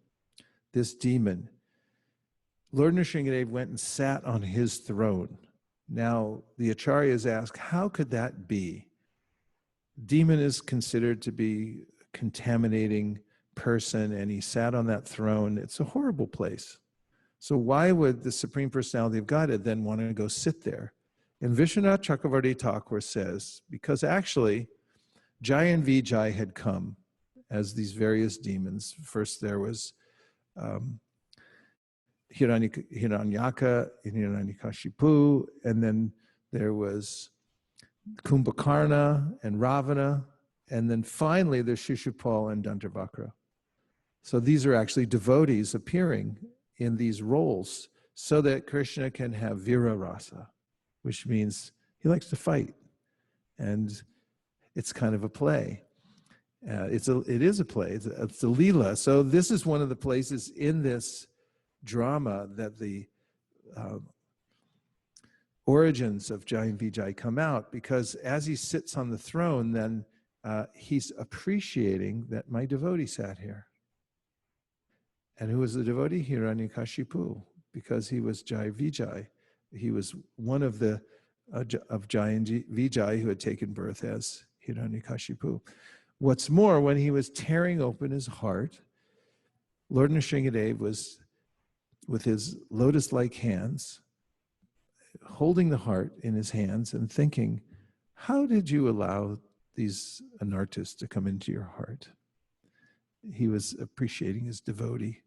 this demon, Lord Nrsimhadeva went and sat on his throne. Now, the acharyas ask, how could that be? Demon is considered to be a contaminating person, and he sat on that throne. It's a horrible place. So why would the Supreme Personality of Godhead then want to go sit there? And Vishwanath Chakravarti Thakur says, because actually, Jai and Vijay had come as these various demons. First there was Hiranyaka, Hiranyakashipu, and then there was Kumbhakarna and Ravana, and then finally there's Shishupal and Dantavakra. So these are actually devotees appearing in these roles so that Krishna can have Vira Rasa, which means he likes to fight. And it's kind of a play. It is a play. It's a Leela. So this is one of the places in this drama that the origins of Jai and Vijay come out, because as he sits on the throne, then he's appreciating that my devotee sat here. And who was the devotee? Hiranyakashipu, because he was Jai Vijay. He was one of the of Jai and Vijay who had taken birth as Hiranyakashipu. What's more, when he was tearing open his heart, Lord Nrsimhadeva was, with his lotus-like hands, holding the heart in his hands and thinking, how did you allow these anarthas to come into your heart? He was appreciating his devotee.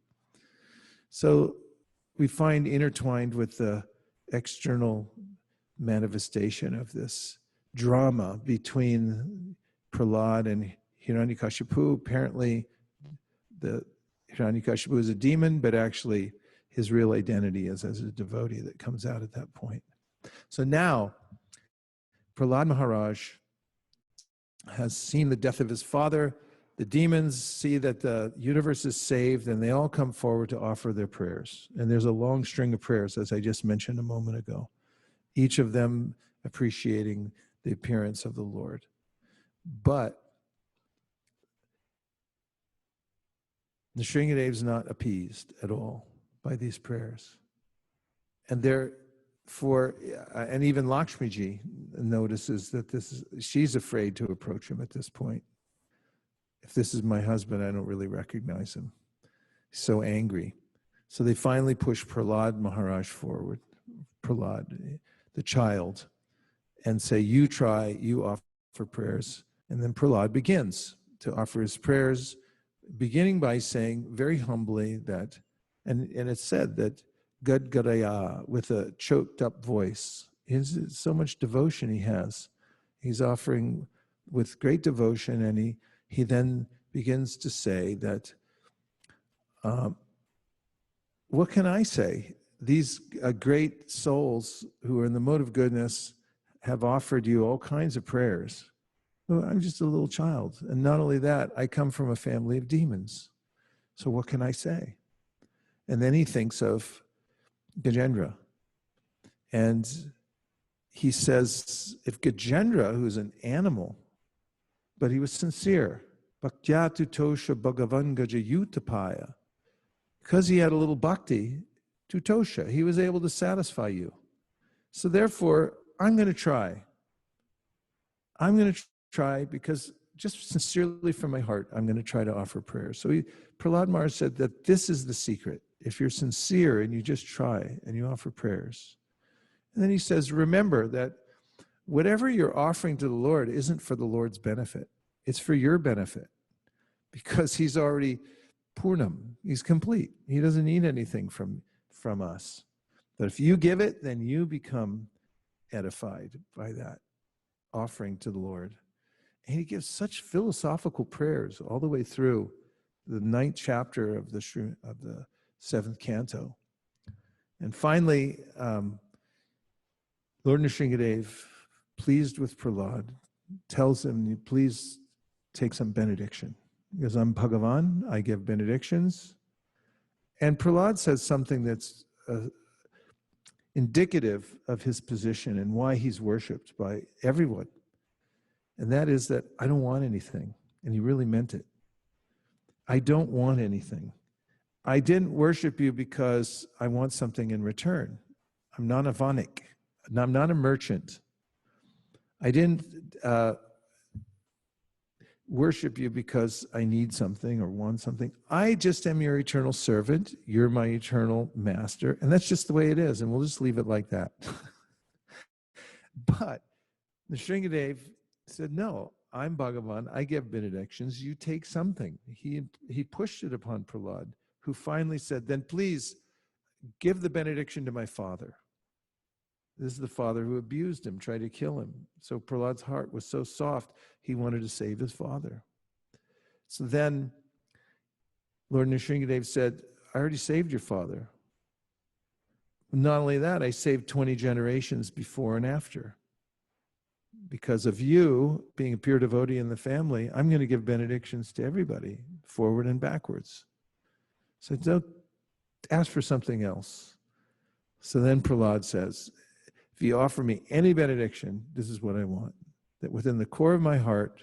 So we find intertwined with the external manifestation of this drama between Prahlad and Hiranyakashipu. Apparently, the Hiranyakashipu is a demon, but actually his real identity is as a devotee that comes out at that point. So now, Prahlad Maharaj has seen the death of his father. The demons see that the universe is saved, and they all come forward to offer their prayers. And there's a long string of prayers, as I just mentioned a moment ago, each of them appreciating the appearance of the Lord. But Nrsimhadeva is not appeased at all by these prayers. And and even Lakshmiji notices that she's afraid to approach him at this point. If this is my husband, I don't really recognize him. He's so angry. So they finally push Prahlad Maharaj forward, Prahlad, the child, and say, you try, you offer prayers. And then Prahlad begins to offer his prayers, beginning by saying very humbly that, and it's said that Gadgadaya, with a choked up voice, so much devotion he has. He's offering with great devotion, and he then begins to say that, what can I say? These great souls who are in the mode of goodness have offered you all kinds of prayers. Well, I'm just a little child. And not only that, I come from a family of demons. So what can I say? And then he thinks of Gajendra. And he says, if Gajendra, who's an animal, but he was sincere, Bhaktyatu Tosha Bhagavan Gajayutapaya, because he had a little bhakti, Tutosha, he was able to satisfy you. So therefore, I'm going to try. I'm going to try because just sincerely from my heart, I'm going to try to offer prayers. So Prahlad Maharaj said that this is the secret. If you're sincere and you just try and you offer prayers. And then he says, remember that whatever you're offering to the Lord isn't for the Lord's benefit. It's for your benefit because he's already Purnam. He's complete. He doesn't need anything from us. But if you give it, then you become edified by that offering to the Lord. And he gives such philosophical prayers all the way through the 9th chapter of the 7th canto. And finally, Lord Nrsimhadeva, pleased with Prahlad, tells him, please take some benediction. Because I'm Bhagavan, I give benedictions. And Prahlad says something that's indicative of his position and why he's worshipped by everyone. And that is that I don't want anything. And he really meant it. I don't want anything. I didn't worship you because I want something in return. I'm not a vanik. I'm not a merchant. I didn't worship you because I need something or want something. I just am your eternal servant. You're my eternal master. And that's just the way it is. And we'll just leave it like that. But Nrsimhadeva said, no, I'm Bhagavan. I give benedictions. You take something. He pushed it upon Prahlad, who finally said, then please give the benediction to my father. This is the father who abused him, tried to kill him. So Prahlad's heart was so soft, he wanted to save his father. So then Lord Nrsimhadeva said, I already saved your father. Not only that, I saved 20 generations before and after. Because of you being a pure devotee in the family, I'm going to give benedictions to everybody, forward and backwards. So don't ask for something else. So then Prahlad says, if you offer me any benediction, this is what I want. That within the core of my heart,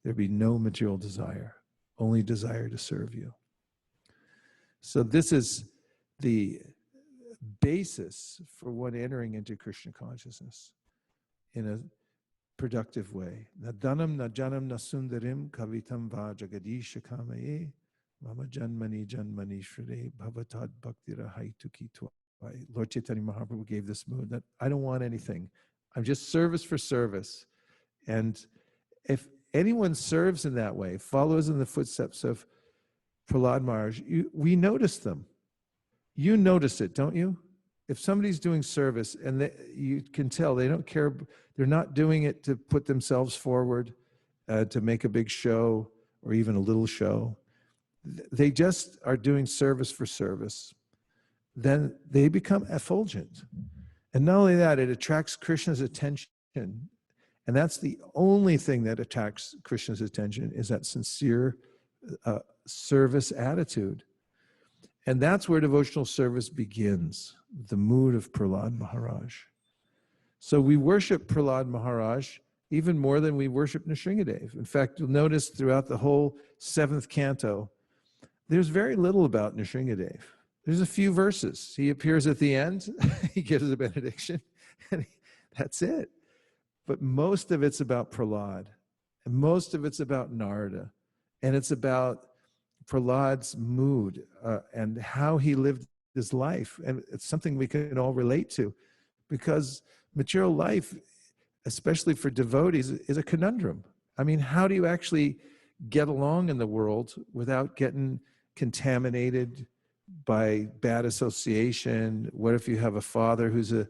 there be no material desire, only desire to serve you. So this is the basis for one entering into Krishna consciousness in a productive way. Na dhanam, na janam, na sundarim, kavitam va jagadisha kamaye, mama janmani janmani shri bhavatad bhaktira haituki tuai. Lord Chaitanya Mahaprabhu gave this mood that I don't want anything. I'm just service for service. And if anyone serves in that way, follows in the footsteps of Prahlad Maharaj, we notice them. You notice it, don't you? If somebody's doing service and you can tell they don't care, they're not doing it to put themselves forward, to make a big show or even a little show. They just are doing service for service. Then they become effulgent. And not only that, it attracts Krishna's attention. And that's the only thing that attracts Krishna's attention is that sincere service attitude. And that's where devotional service begins, the mood of Prahlad Maharaj. So we worship Prahlad Maharaj even more than we worship Nrsimhadeva. In fact, you'll notice throughout the whole 7th canto, there's very little about Nrsimhadeva. There's a few verses. He appears at the end, he gives a benediction, and that's it. But most of it's about Prahlad, and most of it's about Narada, and it's about Prahlad's mood and how he lived his life. And it's something we can all relate to, because material life, especially for devotees, is a conundrum. I mean, how do you actually get along in the world without getting contaminated by bad association? What if you have a father who's a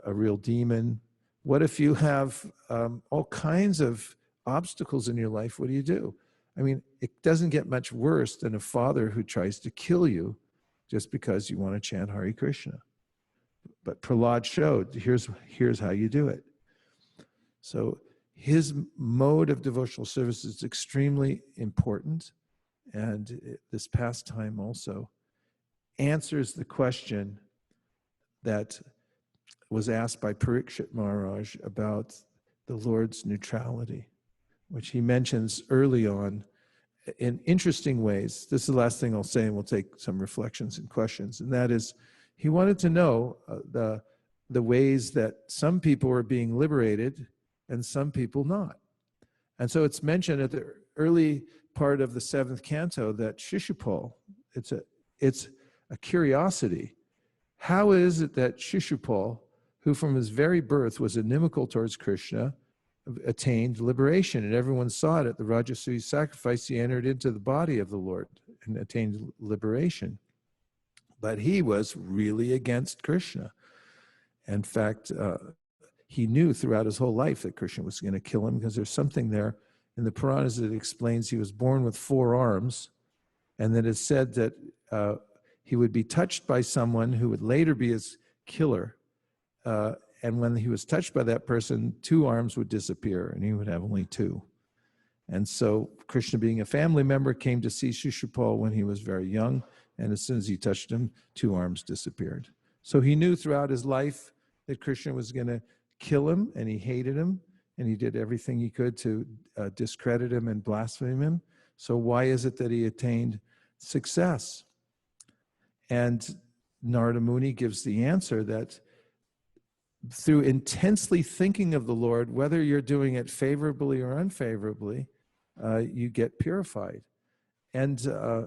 real demon? What if you have all kinds of obstacles in your life? What do you do? I mean, it doesn't get much worse than a father who tries to kill you just because you want to chant Hare Krishna. But Prahlad showed, here's how you do it. So his mode of devotional service is extremely important. And this pastime also answers the question that was asked by Parikshit Maharaj about the Lord's neutrality, which he mentions early on in interesting ways. This is the last thing I'll say, and we'll take some reflections and questions. And that is, he wanted to know the ways that some people were being liberated and some people not. And so it's mentioned at the early part of the 7th canto that Shishupal, it's a curiosity. How is it that Shishupal, who from his very birth was inimical towards Krishna, attained liberation? And everyone saw it at the Rajasuya sacrifice. He entered into the body of the Lord and attained liberation. But he was really against Krishna. In fact, he knew throughout his whole life that Krishna was going to kill him, because there's something there in the Puranas that explains he was born with 4 arms, and that it's said that he would be touched by someone who would later be his killer. And when he was touched by that person, 2 arms would disappear, and he would have only 2. And so Krishna, being a family member, came to see Shishupal when he was very young, and as soon as he touched him, 2 arms disappeared. So he knew throughout his life that Krishna was going to kill him, and he hated him, and he did everything he could to discredit him and blaspheme him. So why is it that he attained success? And Narada Muni gives the answer that through intensely thinking of the Lord, whether you're doing it favorably or unfavorably, you get purified. And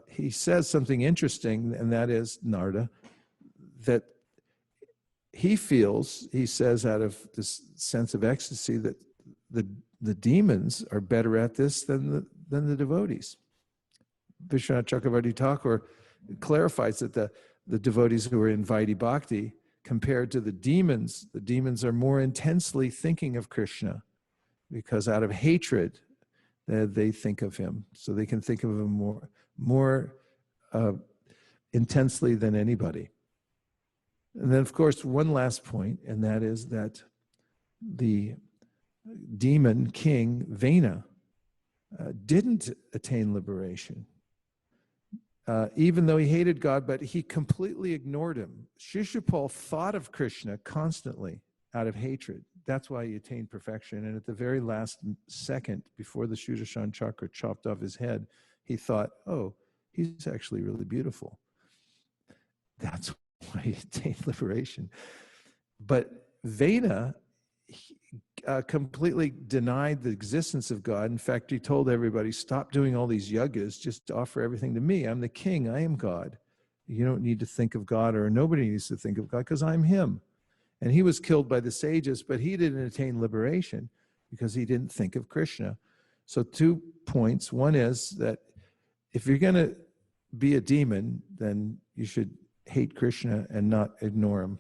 he says something interesting, and that is, Narada, that he feels, he says out of this sense of ecstasy, that the demons are better at this than the devotees. Vishwanath Chakravarti Thakur clarifies that the devotees who are in Vaidhi Bhakti, compared to the demons are more intensely thinking of Krishna, because out of hatred they think of him. So they can think of him more intensely than anybody. And then, of course, one last point, and that is that the demon king Vena didn't attain liberation. Even though he hated God, but he completely ignored him. Shishupal thought of Krishna constantly out of hatred. That's why he attained perfection. And at the very last second, before the Sudarshan chakra chopped off his head, he thought, oh, he's actually really beautiful. That's why he attained liberation. But Vena completely denied the existence of God. In fact, he told everybody, stop doing all these yagas, just offer everything to me. I'm the king, I am God. You don't need to think of God, or nobody needs to think of God, because I'm him. And he was killed by the sages, but he didn't attain liberation because he didn't think of Krishna. So 2 points. One is that if you're going to be a demon, then you should hate Krishna and not ignore him.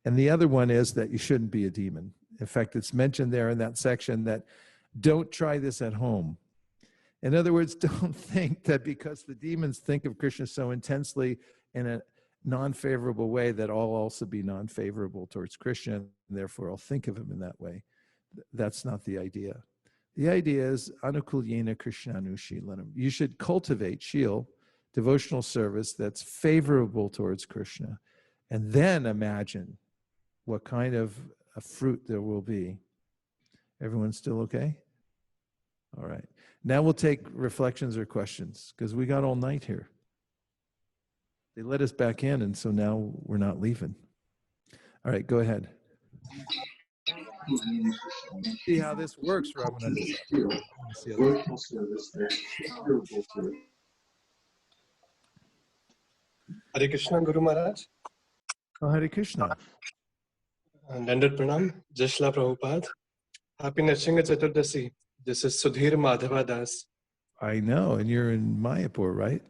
And the other one is that you shouldn't be a demon. In fact, it's mentioned there in that section that don't try this at home. In other words, don't think that because the demons think of Krishna so intensely in a non-favorable way that I'll also be non-favorable towards Krishna, and therefore I'll think of him in that way. That's not the idea. The idea is anukulyena krishnanushilanam. You should cultivate shil, devotional service that's favorable towards Krishna, and then imagine what kind of a fruit there will be. Everyone still okay? All right. Now we'll take reflections or questions, because we got all night here. They let us back in, and so now we're not leaving. All right, go ahead. See how this works, Ramana. Hare Krishna, Guru Maharaj. Oh, Hare Krishna. Dandad Pranam, Jashla Prabhupada. Happy Nrsimha Caturdasi. This is Sudhir Madhava Das. I know, and you're in Mayapur, right?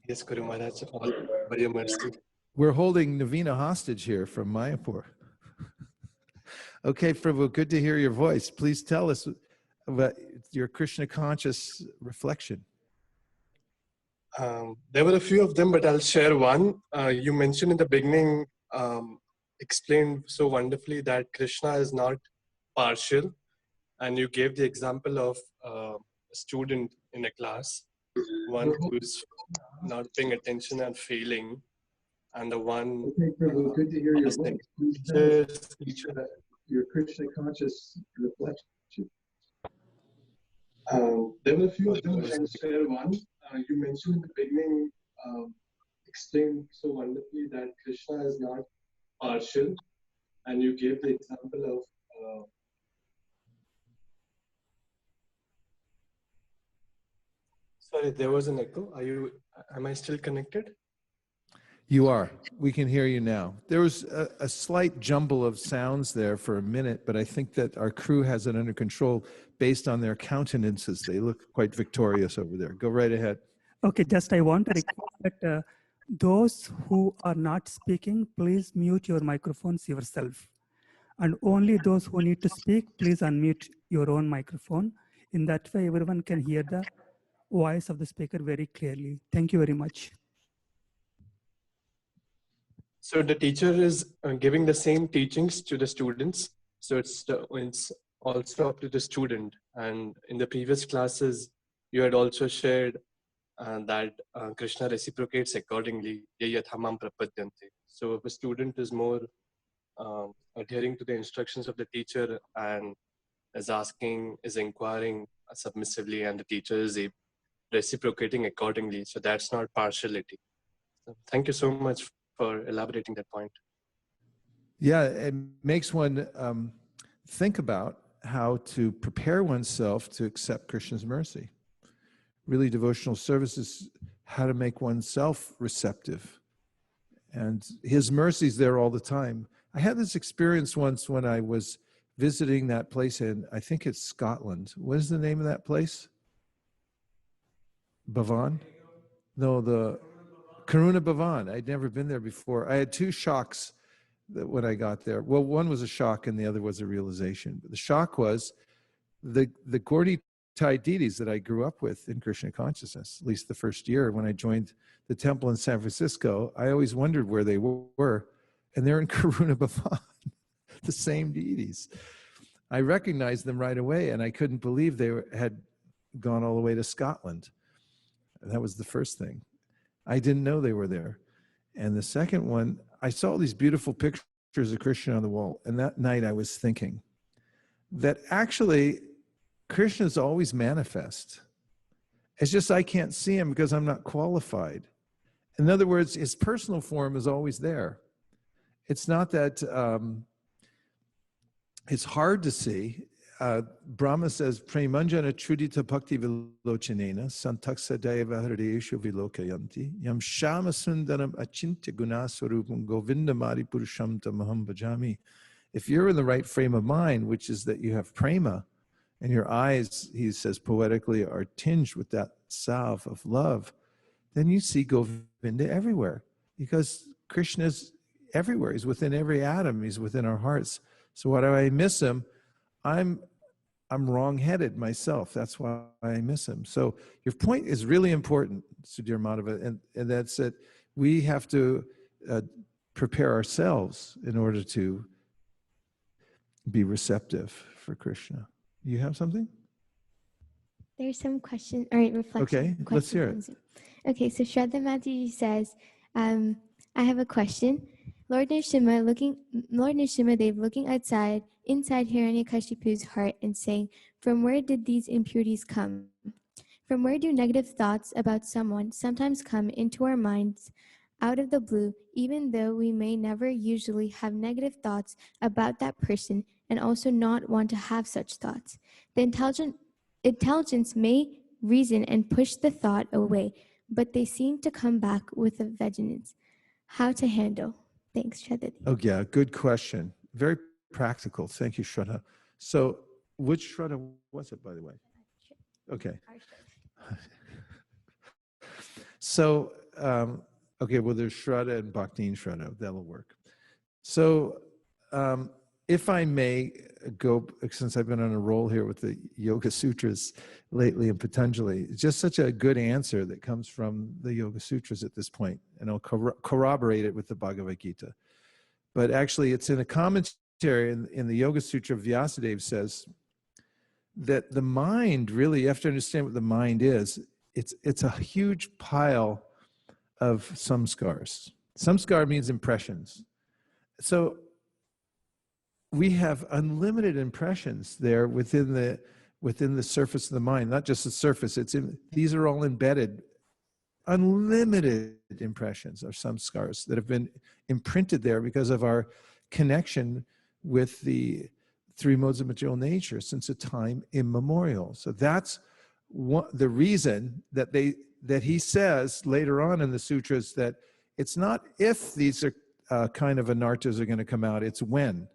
Yes, Guru Maharaj, all by your mercy. We're holding Navina hostage here from Mayapur. Okay, Prabhu, good to hear your voice. Please tell us about your Krishna conscious reflection. There were a few of them, but I'll share one. You mentioned in the beginning, explained so wonderfully that Krishna is not partial. And you gave the example of a student in a class, one who's not paying attention and failing. and the one Okay, Prabhu, good to hear your voice. Please tell us your Krishna conscious reflection. There were a few of them, but I'll share one. You mentioned in the beginning, explained so wonderfully that Krishna is not partial, and you gave the example of sorry, there was an echo. Am I still connected? You are. We can hear you now. There was a slight jumble of sounds there for a minute, but I think that our crew has it under control based on their countenances. They look quite victorious over there. Go right ahead. Okay, just I want to request that those who are not speaking, please mute your microphones yourself. And only those who need to speak, please unmute your own microphone. In that way, everyone can hear the voice of the speaker very clearly. Thank you very much. So the teacher is giving the same teachings to the students. So it's also up to the student. And in the previous classes, you had also shared that Krishna reciprocates accordingly. So if a student is more adhering to the instructions of the teacher and is inquiring submissively, and the teacher is reciprocating accordingly. So that's not partiality. So thank you so much for elaborating that point. Yeah, it makes one think about how to prepare oneself to accept Krishna's mercy. Really, devotional service is how to make oneself receptive. And his mercy's there all the time. I had this experience once when I was visiting that place in, I think it's Scotland. What is the name of that place? Bhavan? No, the Karuna Bhavan. I'd never been there before. I had two shocks when I got there. Well, one was a shock and the other was a realization. But the shock was the Gaudiya deities that I grew up with in Krishna consciousness, at least the first year when I joined the temple in San Francisco. I always wondered where they were, and they're in Karuna Bhavan, the same deities. I recognized them right away, and I couldn't believe they had gone all the way to Scotland. That was the first thing. I didn't know they were there. And the second one, I saw these beautiful pictures of Krishna on the wall. And that night I was thinking that actually Krishna is always manifest. It's just I can't see him because I'm not qualified. In other words, his personal form is always there. It's not that it's hard to see. Brahma says, Premanjana Trudita Bhakti Vilochanena, Santaksa Deva Hrideshu Vilokayanti, Yam Shama Sundaram Achintya Gunaswarupam Govinda Mari Purusham Tamaham Bhajami. If you're in the right frame of mind, which is that you have prema, and your eyes, he says poetically, are tinged with that salve of love, then you see Govinda everywhere. Because Krishna is everywhere. He's within every atom. He's within our hearts. So why do I miss him? I'm wrong-headed myself. That's why I miss him. So your point is really important, Sudhir Madhava, and that's that we have to prepare ourselves in order to be receptive for Krishna. You have something? There's some question, all right, reflection. Okay, let's hear it. Okay, so Shraddha Mataji says, I have a question. Lord Nrsimhadev looking inside Hiranyakashipu's heart and saying, from where did these impurities come? From where do negative thoughts about someone sometimes come into our minds out of the blue, even though we may never usually have negative thoughts about that person and also not want to have such thoughts? The intelligence may reason and push the thought away, but they seem to come back with a vengeance. How to handle? Thanks, Shraddha. Oh, yeah, good question. Very practical. Thank you, Shraddha. So, which Shraddha was it, by the way? Okay. So, okay, well, there's Shraddha and Bhakti Shraddha. That'll work. So, if I may go, since I've been on a roll here with the Yoga Sutras lately in Patanjali, it's just such a good answer that comes from the Yoga Sutras at this point, and I'll corroborate it with the Bhagavad Gita. But actually, it's in a commentary in the Yoga Sutra, Vyasadeva says that the mind, really, you have to understand what the mind is. It's a huge pile of samskars. Samskar means impressions. So we have unlimited impressions there within the surface of the mind, not just the surface. These are all embedded, unlimited impressions of samskars that have been imprinted there because of our connection with the three modes of material nature since a time immemorial. So that's the reason that he says later on in the sutras that it's not if these are kind of anarthas are going to come out, it's when,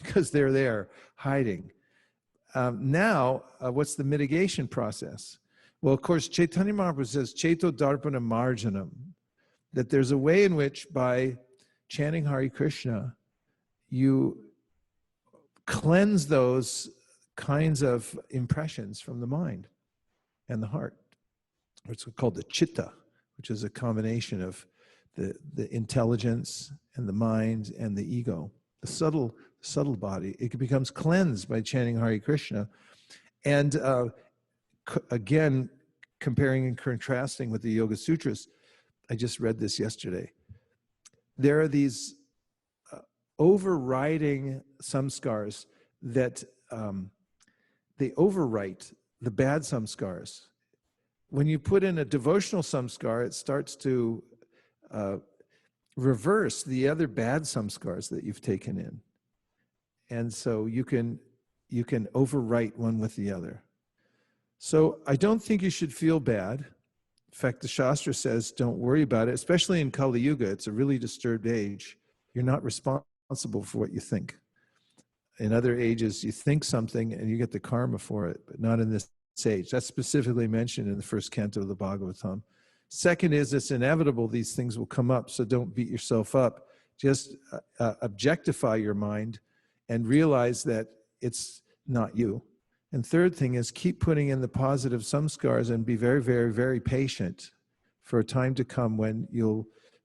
because they're there hiding. Now, what's the mitigation process? Well, of course, Chaitanya Mahaprabhu says, Chaito Darpana Marjanam, that there's a way in which by chanting Hare Krishna, you cleanse those kinds of impressions from the mind and the heart. It's called the chitta, which is a combination of the intelligence and the mind and the ego, the subtle body. It becomes cleansed by chanting Hare Krishna. And again, comparing and contrasting with the Yoga Sutras, I just read this yesterday. There are these overriding samskars that they overwrite the bad samskars. When you put in a devotional samskar, it starts to reverse the other bad samskars that you've taken in. And so you can overwrite one with the other. So I don't think you should feel bad. In fact, the Shastra says don't worry about it, especially in Kali Yuga. It's a really disturbed age. You're not responsible for what you think. In other ages, you think something and you get the karma for it, but not in this age. That's specifically mentioned in the first canto of the Bhagavatam. Second is it's inevitable these things will come up, so don't beat yourself up. Just objectify your mind and realize that it's not you. And third thing is keep putting in the positive samskars and be very, very, very patient for a time to come when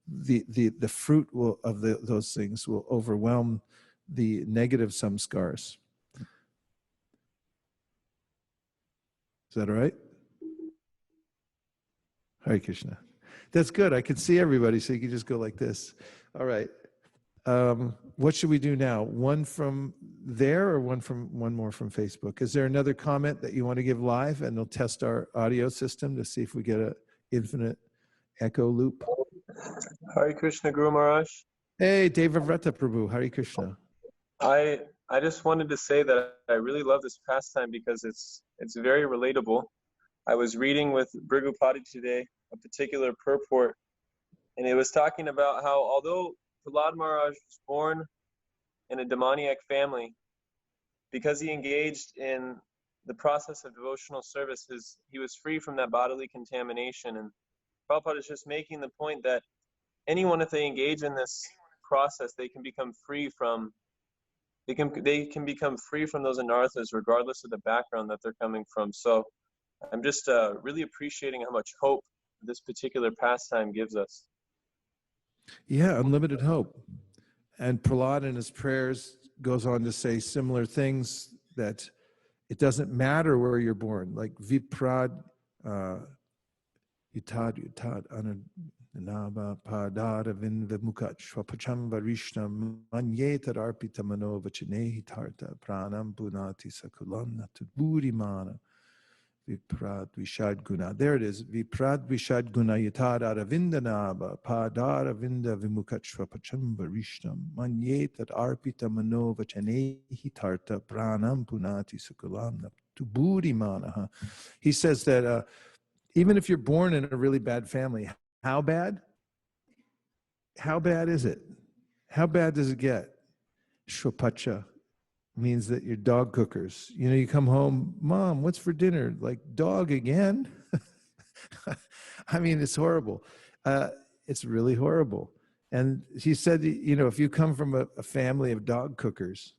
the fruit of those things will overwhelm the negative samskars. Is that all right? Hare Krishna. That's good. I can see everybody, so you can just go like this. All right. What should we do now? One from there or one more from Facebook? Is there another comment that you want to give live, and they'll test our audio system to see if we get an infinite echo loop? Hare Krishna, Guru Maharaj. Hey, Devavrata Prabhu. Hare Krishna. I just wanted to say that I really love this pastime because it's very relatable. I was reading with Brigupati today a particular purport, and it was talking about how although Prahlad Maharaj was born in a demoniac family, because he engaged in the process of devotional service, he was free from that bodily contamination. And Prabhupada is just making the point that anyone, if they engage in this process, they can become free from those anarthas regardless of the background that they're coming from. So I'm just really appreciating how much hope this particular pastime gives us. Yeah, unlimited hope. And Prahlad in his prayers goes on to say similar things, that it doesn't matter where you're born. Like Viprad Yutad Ananaba Padara Vindamukach Swapacham Varishna Manyeta Arpita Mano Vachinehi Tarta Pranam Bunati Sakulam Natuburimana Viprad Vishad Guna. There it is. Viprad Vishad Guna Yatadara Vindanaba Padara Vinda Vimukachva Pachamba Rishnam Manyetat Arpita Manova Chanehi Tarta Pranam Punati Sukulam Tuburi Manaha. He says that even if you're born in a really bad family, how bad? How bad is it? How bad does it get? Shwapacha means that you're dog cookers. You know, you come home, Mom, what's for dinner? Like, dog again? I mean, it's horrible. It's really horrible. And he said, you know, if you come from a family of dog cookers,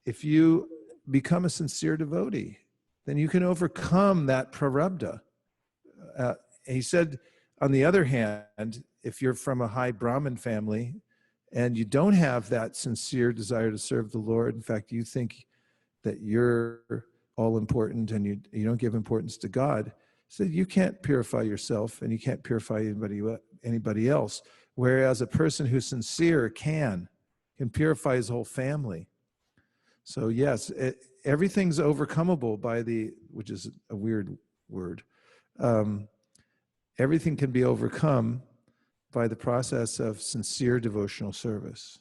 if you become a sincere devotee, then you can overcome that prarabdha. He said, on the other hand, if you're from a high Brahmin family, and you don't have that sincere desire to serve the Lord, in fact, you think that you're all important and you don't give importance to God, so you can't purify yourself and you can't purify anybody else. whereas a person who's sincere can purify his whole family. So yes, everything's overcomable by which is a weird word. Everything can be overcome by the process of sincere devotional service.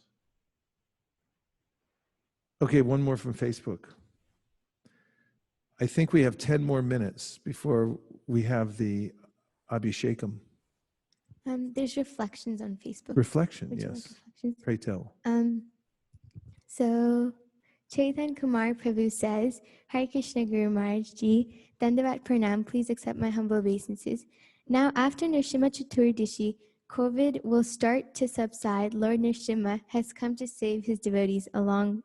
Okay, one more from Facebook. I think we have 10 more minutes before we have the Abhishekam. There's reflections on Facebook. Reflection, Would you like yes. reflections? Pray tell. So Chaitan Kumar Prabhu says, Hare Krishna Guru Maharaj Ji, Dandavat Pranam, please accept my humble obeisances. Now, after Nrsimha Caturdasi, COVID will start to subside. Lord Nrsimha has come to save his devotees along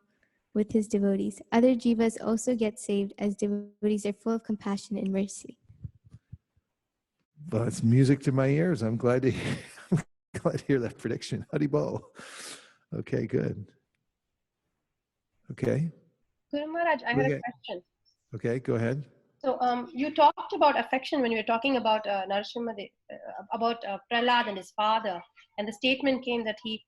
with his devotees. Other jivas also get saved as devotees are full of compassion and mercy. Well, it's music to my ears. I'm glad to hear that prediction. Haribol. Okay, good. Okay. Guru Maharaj, I had a question. Okay, go ahead. So you talked about affection when you were talking about Narasimha, about Prahlad and his father, and the statement came that he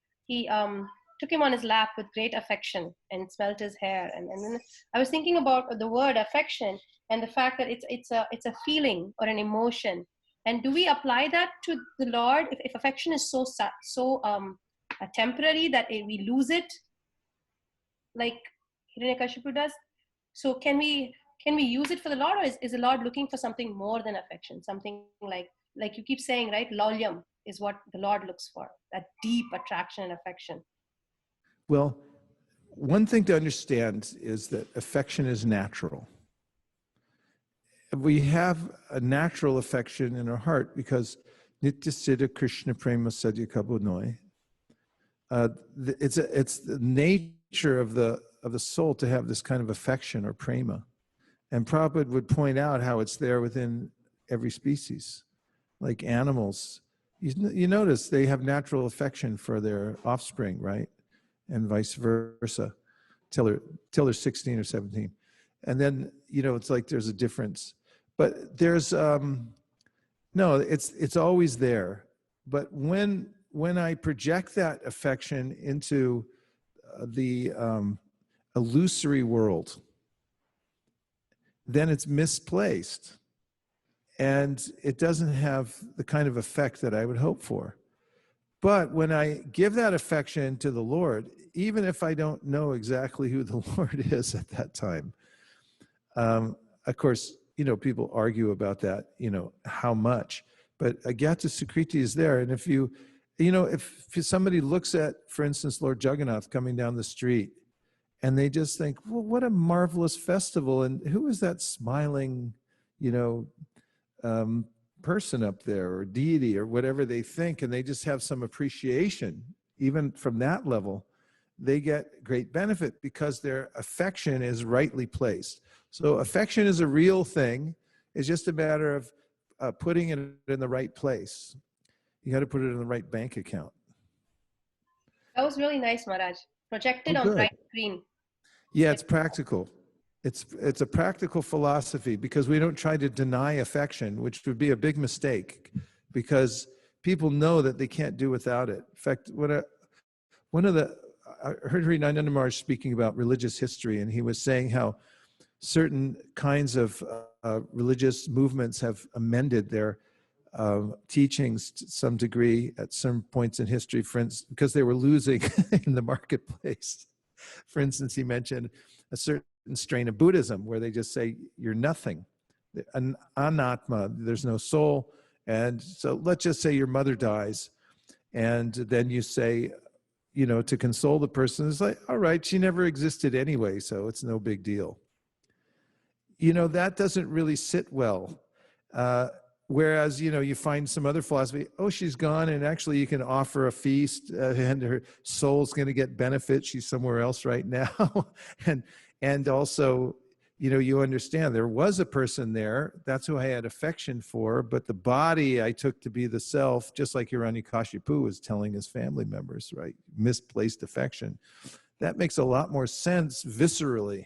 took him on his lap with great affection and smelt his hair. And then I was thinking about the word affection and the fact that it's a feeling or an emotion. And do we apply that to the Lord? If affection is so temporary that we lose it, like Hiranyakashipu does, so can we use it for the Lord, or is the Lord looking for something more than affection? Something like you keep saying, right? Laulyam is what the Lord looks for, that deep attraction and affection. Well, one thing to understand is that affection is natural. We have a natural affection in our heart because Nitya Siddha Krishna Prema Sadhya Kabunoi. It's the nature of the soul to have this kind of affection or prema. And Prabhupada would point out how it's there within every species. Like animals, you notice they have natural affection for their offspring, right? And vice versa, till they're 16 or 17. And then, it's like there's a difference. But there's, no, it's always there. But when I project that affection into the illusory world, then it's misplaced. And it doesn't have the kind of effect that I would hope for. But when I give that affection to the Lord, even if I don't know exactly who the Lord is at that time, of course, people argue about that, how much. But Agyata Sukriti is there. And if if somebody looks at, for instance, Lord Jagannath coming down the street, and they just think, well, what a marvelous festival. And who is that smiling, person up there, or deity, or whatever they think, and they just have some appreciation, even from that level, they get great benefit because their affection is rightly placed. So affection is a real thing. It's just a matter of putting it in the right place. You got to put it in the right bank account. That was really nice, Maharaj. Projected on bright screen. Yeah, it's practical. It's a practical philosophy because we don't try to deny affection, which would be a big mistake because people know that they can't do without it. In fact, I heard Harinandan Maharaj speaking about religious history, and he was saying how certain kinds of religious movements have amended their teachings to some degree at some points in history, for instance, because they were losing in the marketplace. For instance, he mentioned a certain strain of Buddhism where they just say you're nothing, an anatma, there's no soul. And so let's just say your mother dies, and then you say, to console the person, it's like, all right, she never existed anyway, so it's no big deal. That doesn't really sit well. Whereas, you find some other philosophy, oh, she's gone, and actually you can offer a feast, and her soul's going to get benefit. She's somewhere else right now. and also, you understand there was a person there. That's who I had affection for, but the body I took to be the self, just like Hiranyakashipu was telling his family members, right? Misplaced affection. That makes a lot more sense viscerally,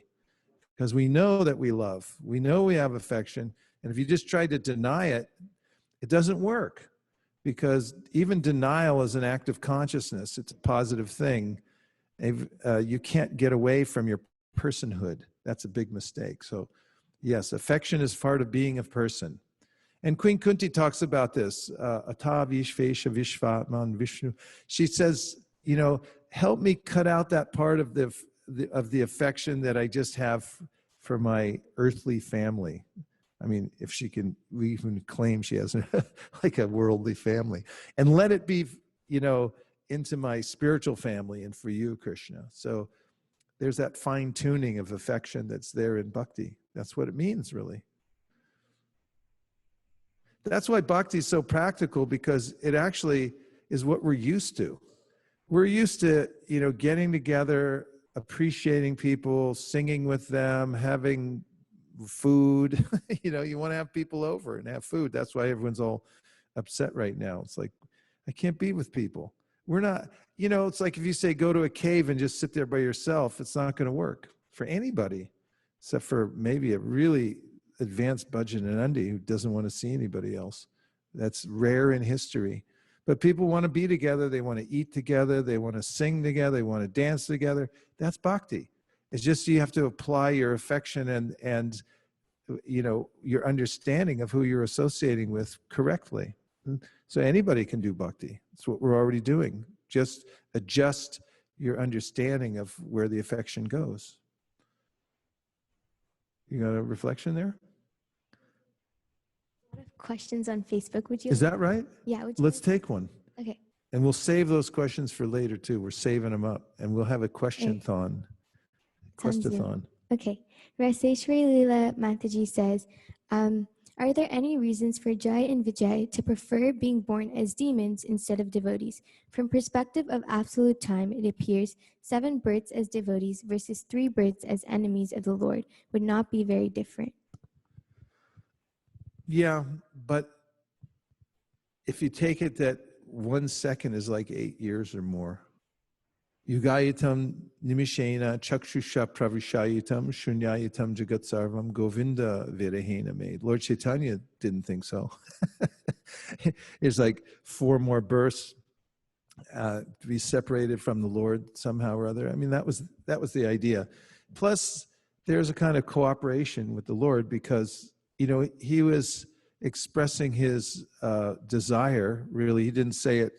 because we know that we love. We know we have affection. And if you just try to deny it, it doesn't work because even denial is an act of consciousness. It's a positive thing. You can't get away from your personhood. That's a big mistake. So yes, affection is part of being a person. And Queen Kunti talks about this. Ata Vishvesha Vishvatman Vishnu. She says, you know, help me cut out that part of the affection that I just have for my earthly family. I mean, if she can even claim she has like a worldly family, and let it be, you know, into my spiritual family and for you, Krishna. So there's that fine tuning of affection that's there in bhakti. That's what it means, really. That's why bhakti is so practical, because it actually is what we're used to. We're used to, you know, getting together, appreciating people, singing with them, having food. You know, you want to have people over and have food. That's why everyone's all upset right now. It's like, I can't be with people. We're not, you know, it's like if you say go to a cave and just sit there by yourself, it's not going to work for anybody, except for maybe a really advanced Bhajananandi who doesn't want to see anybody else. That's rare in history. But people want to be together. They want to eat together. They want to sing together. They want to dance together. That's bhakti. It's just you have to apply your affection and you know, your understanding of who you're associating with correctly. So anybody can do bhakti. That's what we're already doing. Just adjust your understanding of where the affection goes. You got a reflection there? A lot of questions on Facebook. Would you? Is that right? Yeah. Let's take one. Okay. And we'll save those questions for later too. We're saving them up, and we'll have a question-thon. Questathon. Okay. Raseshwari Leela Mataji says, are there any reasons for Jai and Vijay to prefer being born as demons instead of devotees? From perspective of absolute time, it appears 7 births as devotees versus 3 births as enemies of the Lord would not be very different. Yeah, but if you take it that 1 second is like 8 years or more. Yugayatam nimishena chakshusha pravishayitam shunyayitam jagatsarvam govinda virahena made. Lord Chaitanya didn't think so. It's like 4 more births to be separated from the Lord somehow or other. I mean, that was the idea. Plus, there's a kind of cooperation with the Lord because, you know, he was expressing his desire, really. He didn't say it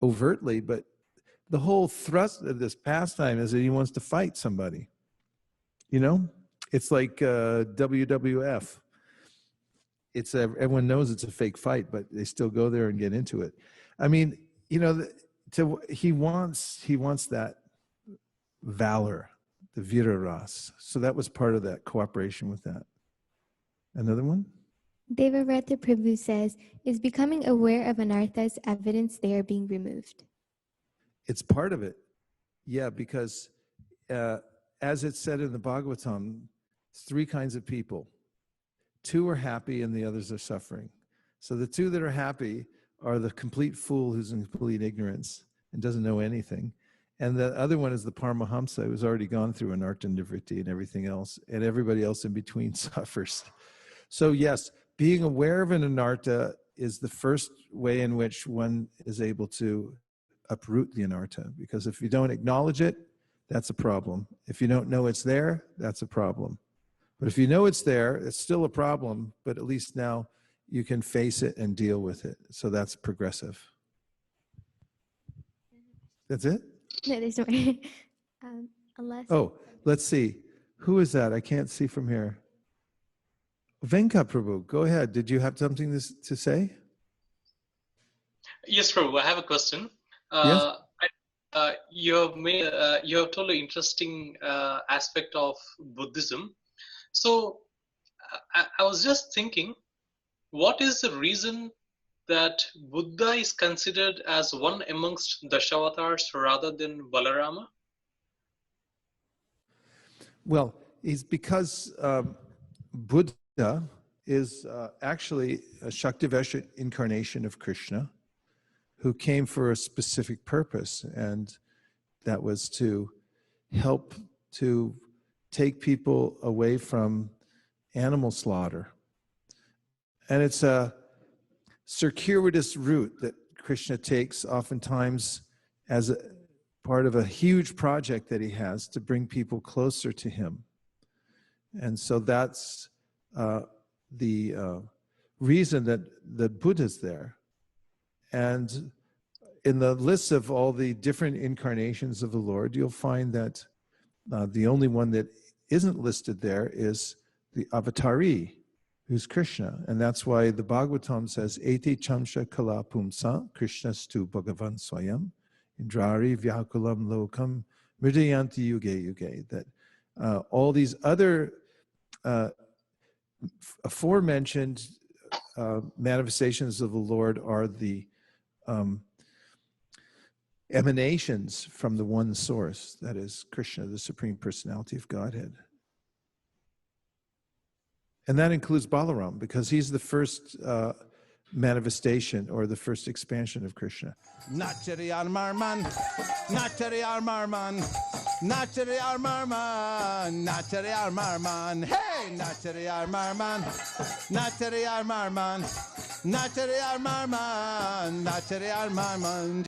overtly, but the whole thrust of this pastime is that he wants to fight somebody. You know, it's like WWF. It's everyone knows it's a fake fight, but they still go there and get into it. I mean, you know, he wants that valor, the viraras. So that was part of that cooperation with that. Another one? Devavrata Prabhu says, is becoming aware of anarthas evidence they are being removed? It's part of it. Yeah, because as it's said in the Bhagavatam, 3 kinds of people. 2 are happy and the others are suffering. So the 2 that are happy are the complete fool who's in complete ignorance and doesn't know anything. And the other one is the Paramahamsa who's already gone through anartha nivritti and everything else, and everybody else in between suffers. So yes, being aware of an anartha is the first way in which one is able to uproot the anartha, because if you don't acknowledge it, that's a problem. If you don't know it's there, that's a problem. But if you know it's there, it's still a problem, but at least now you can face it and deal with it. So that's progressive. That's it? No, there's no. Unless. Oh, let's see. Who is that? I can't see from here. Venkat Prabhu, go ahead. Did you have something to say? Yes, Prabhu, I have a question. Yes. You have told an interesting aspect of Buddhism. So I was just thinking, what is the reason that Buddha is considered as one amongst Dashavatars rather than Balarama? Well, it's because Buddha is actually a Shaktivesha incarnation of Krishna who came for a specific purpose, and that was to help to take people away from animal slaughter. And it's a circuitous route that Krishna takes oftentimes as a part of a huge project that he has to bring people closer to him. And so that's the reason that the Buddha's there. And in the list of all the different incarnations of the Lord, you'll find that the only one that isn't listed there is the Avatari, who's Krishna. And that's why the Bhagavatam says, Ete chamsha kala pumsa krishnastu bhagavan swayam indrari vyakulam lokam mridayanti yuge yuge. That all these other aforementioned manifestations of the Lord are the emanations from the one source, that is Krishna, the Supreme Personality of Godhead. And that includes Balaram, because he's the first manifestation or the first expansion of Krishna. Nachari Armarman, Nachari Armarman, Nachari Armarman, Nachari Armarman, hey, Nachari Armarman, Nachari Armarman, Nachari Armarman, Nachari Armarman.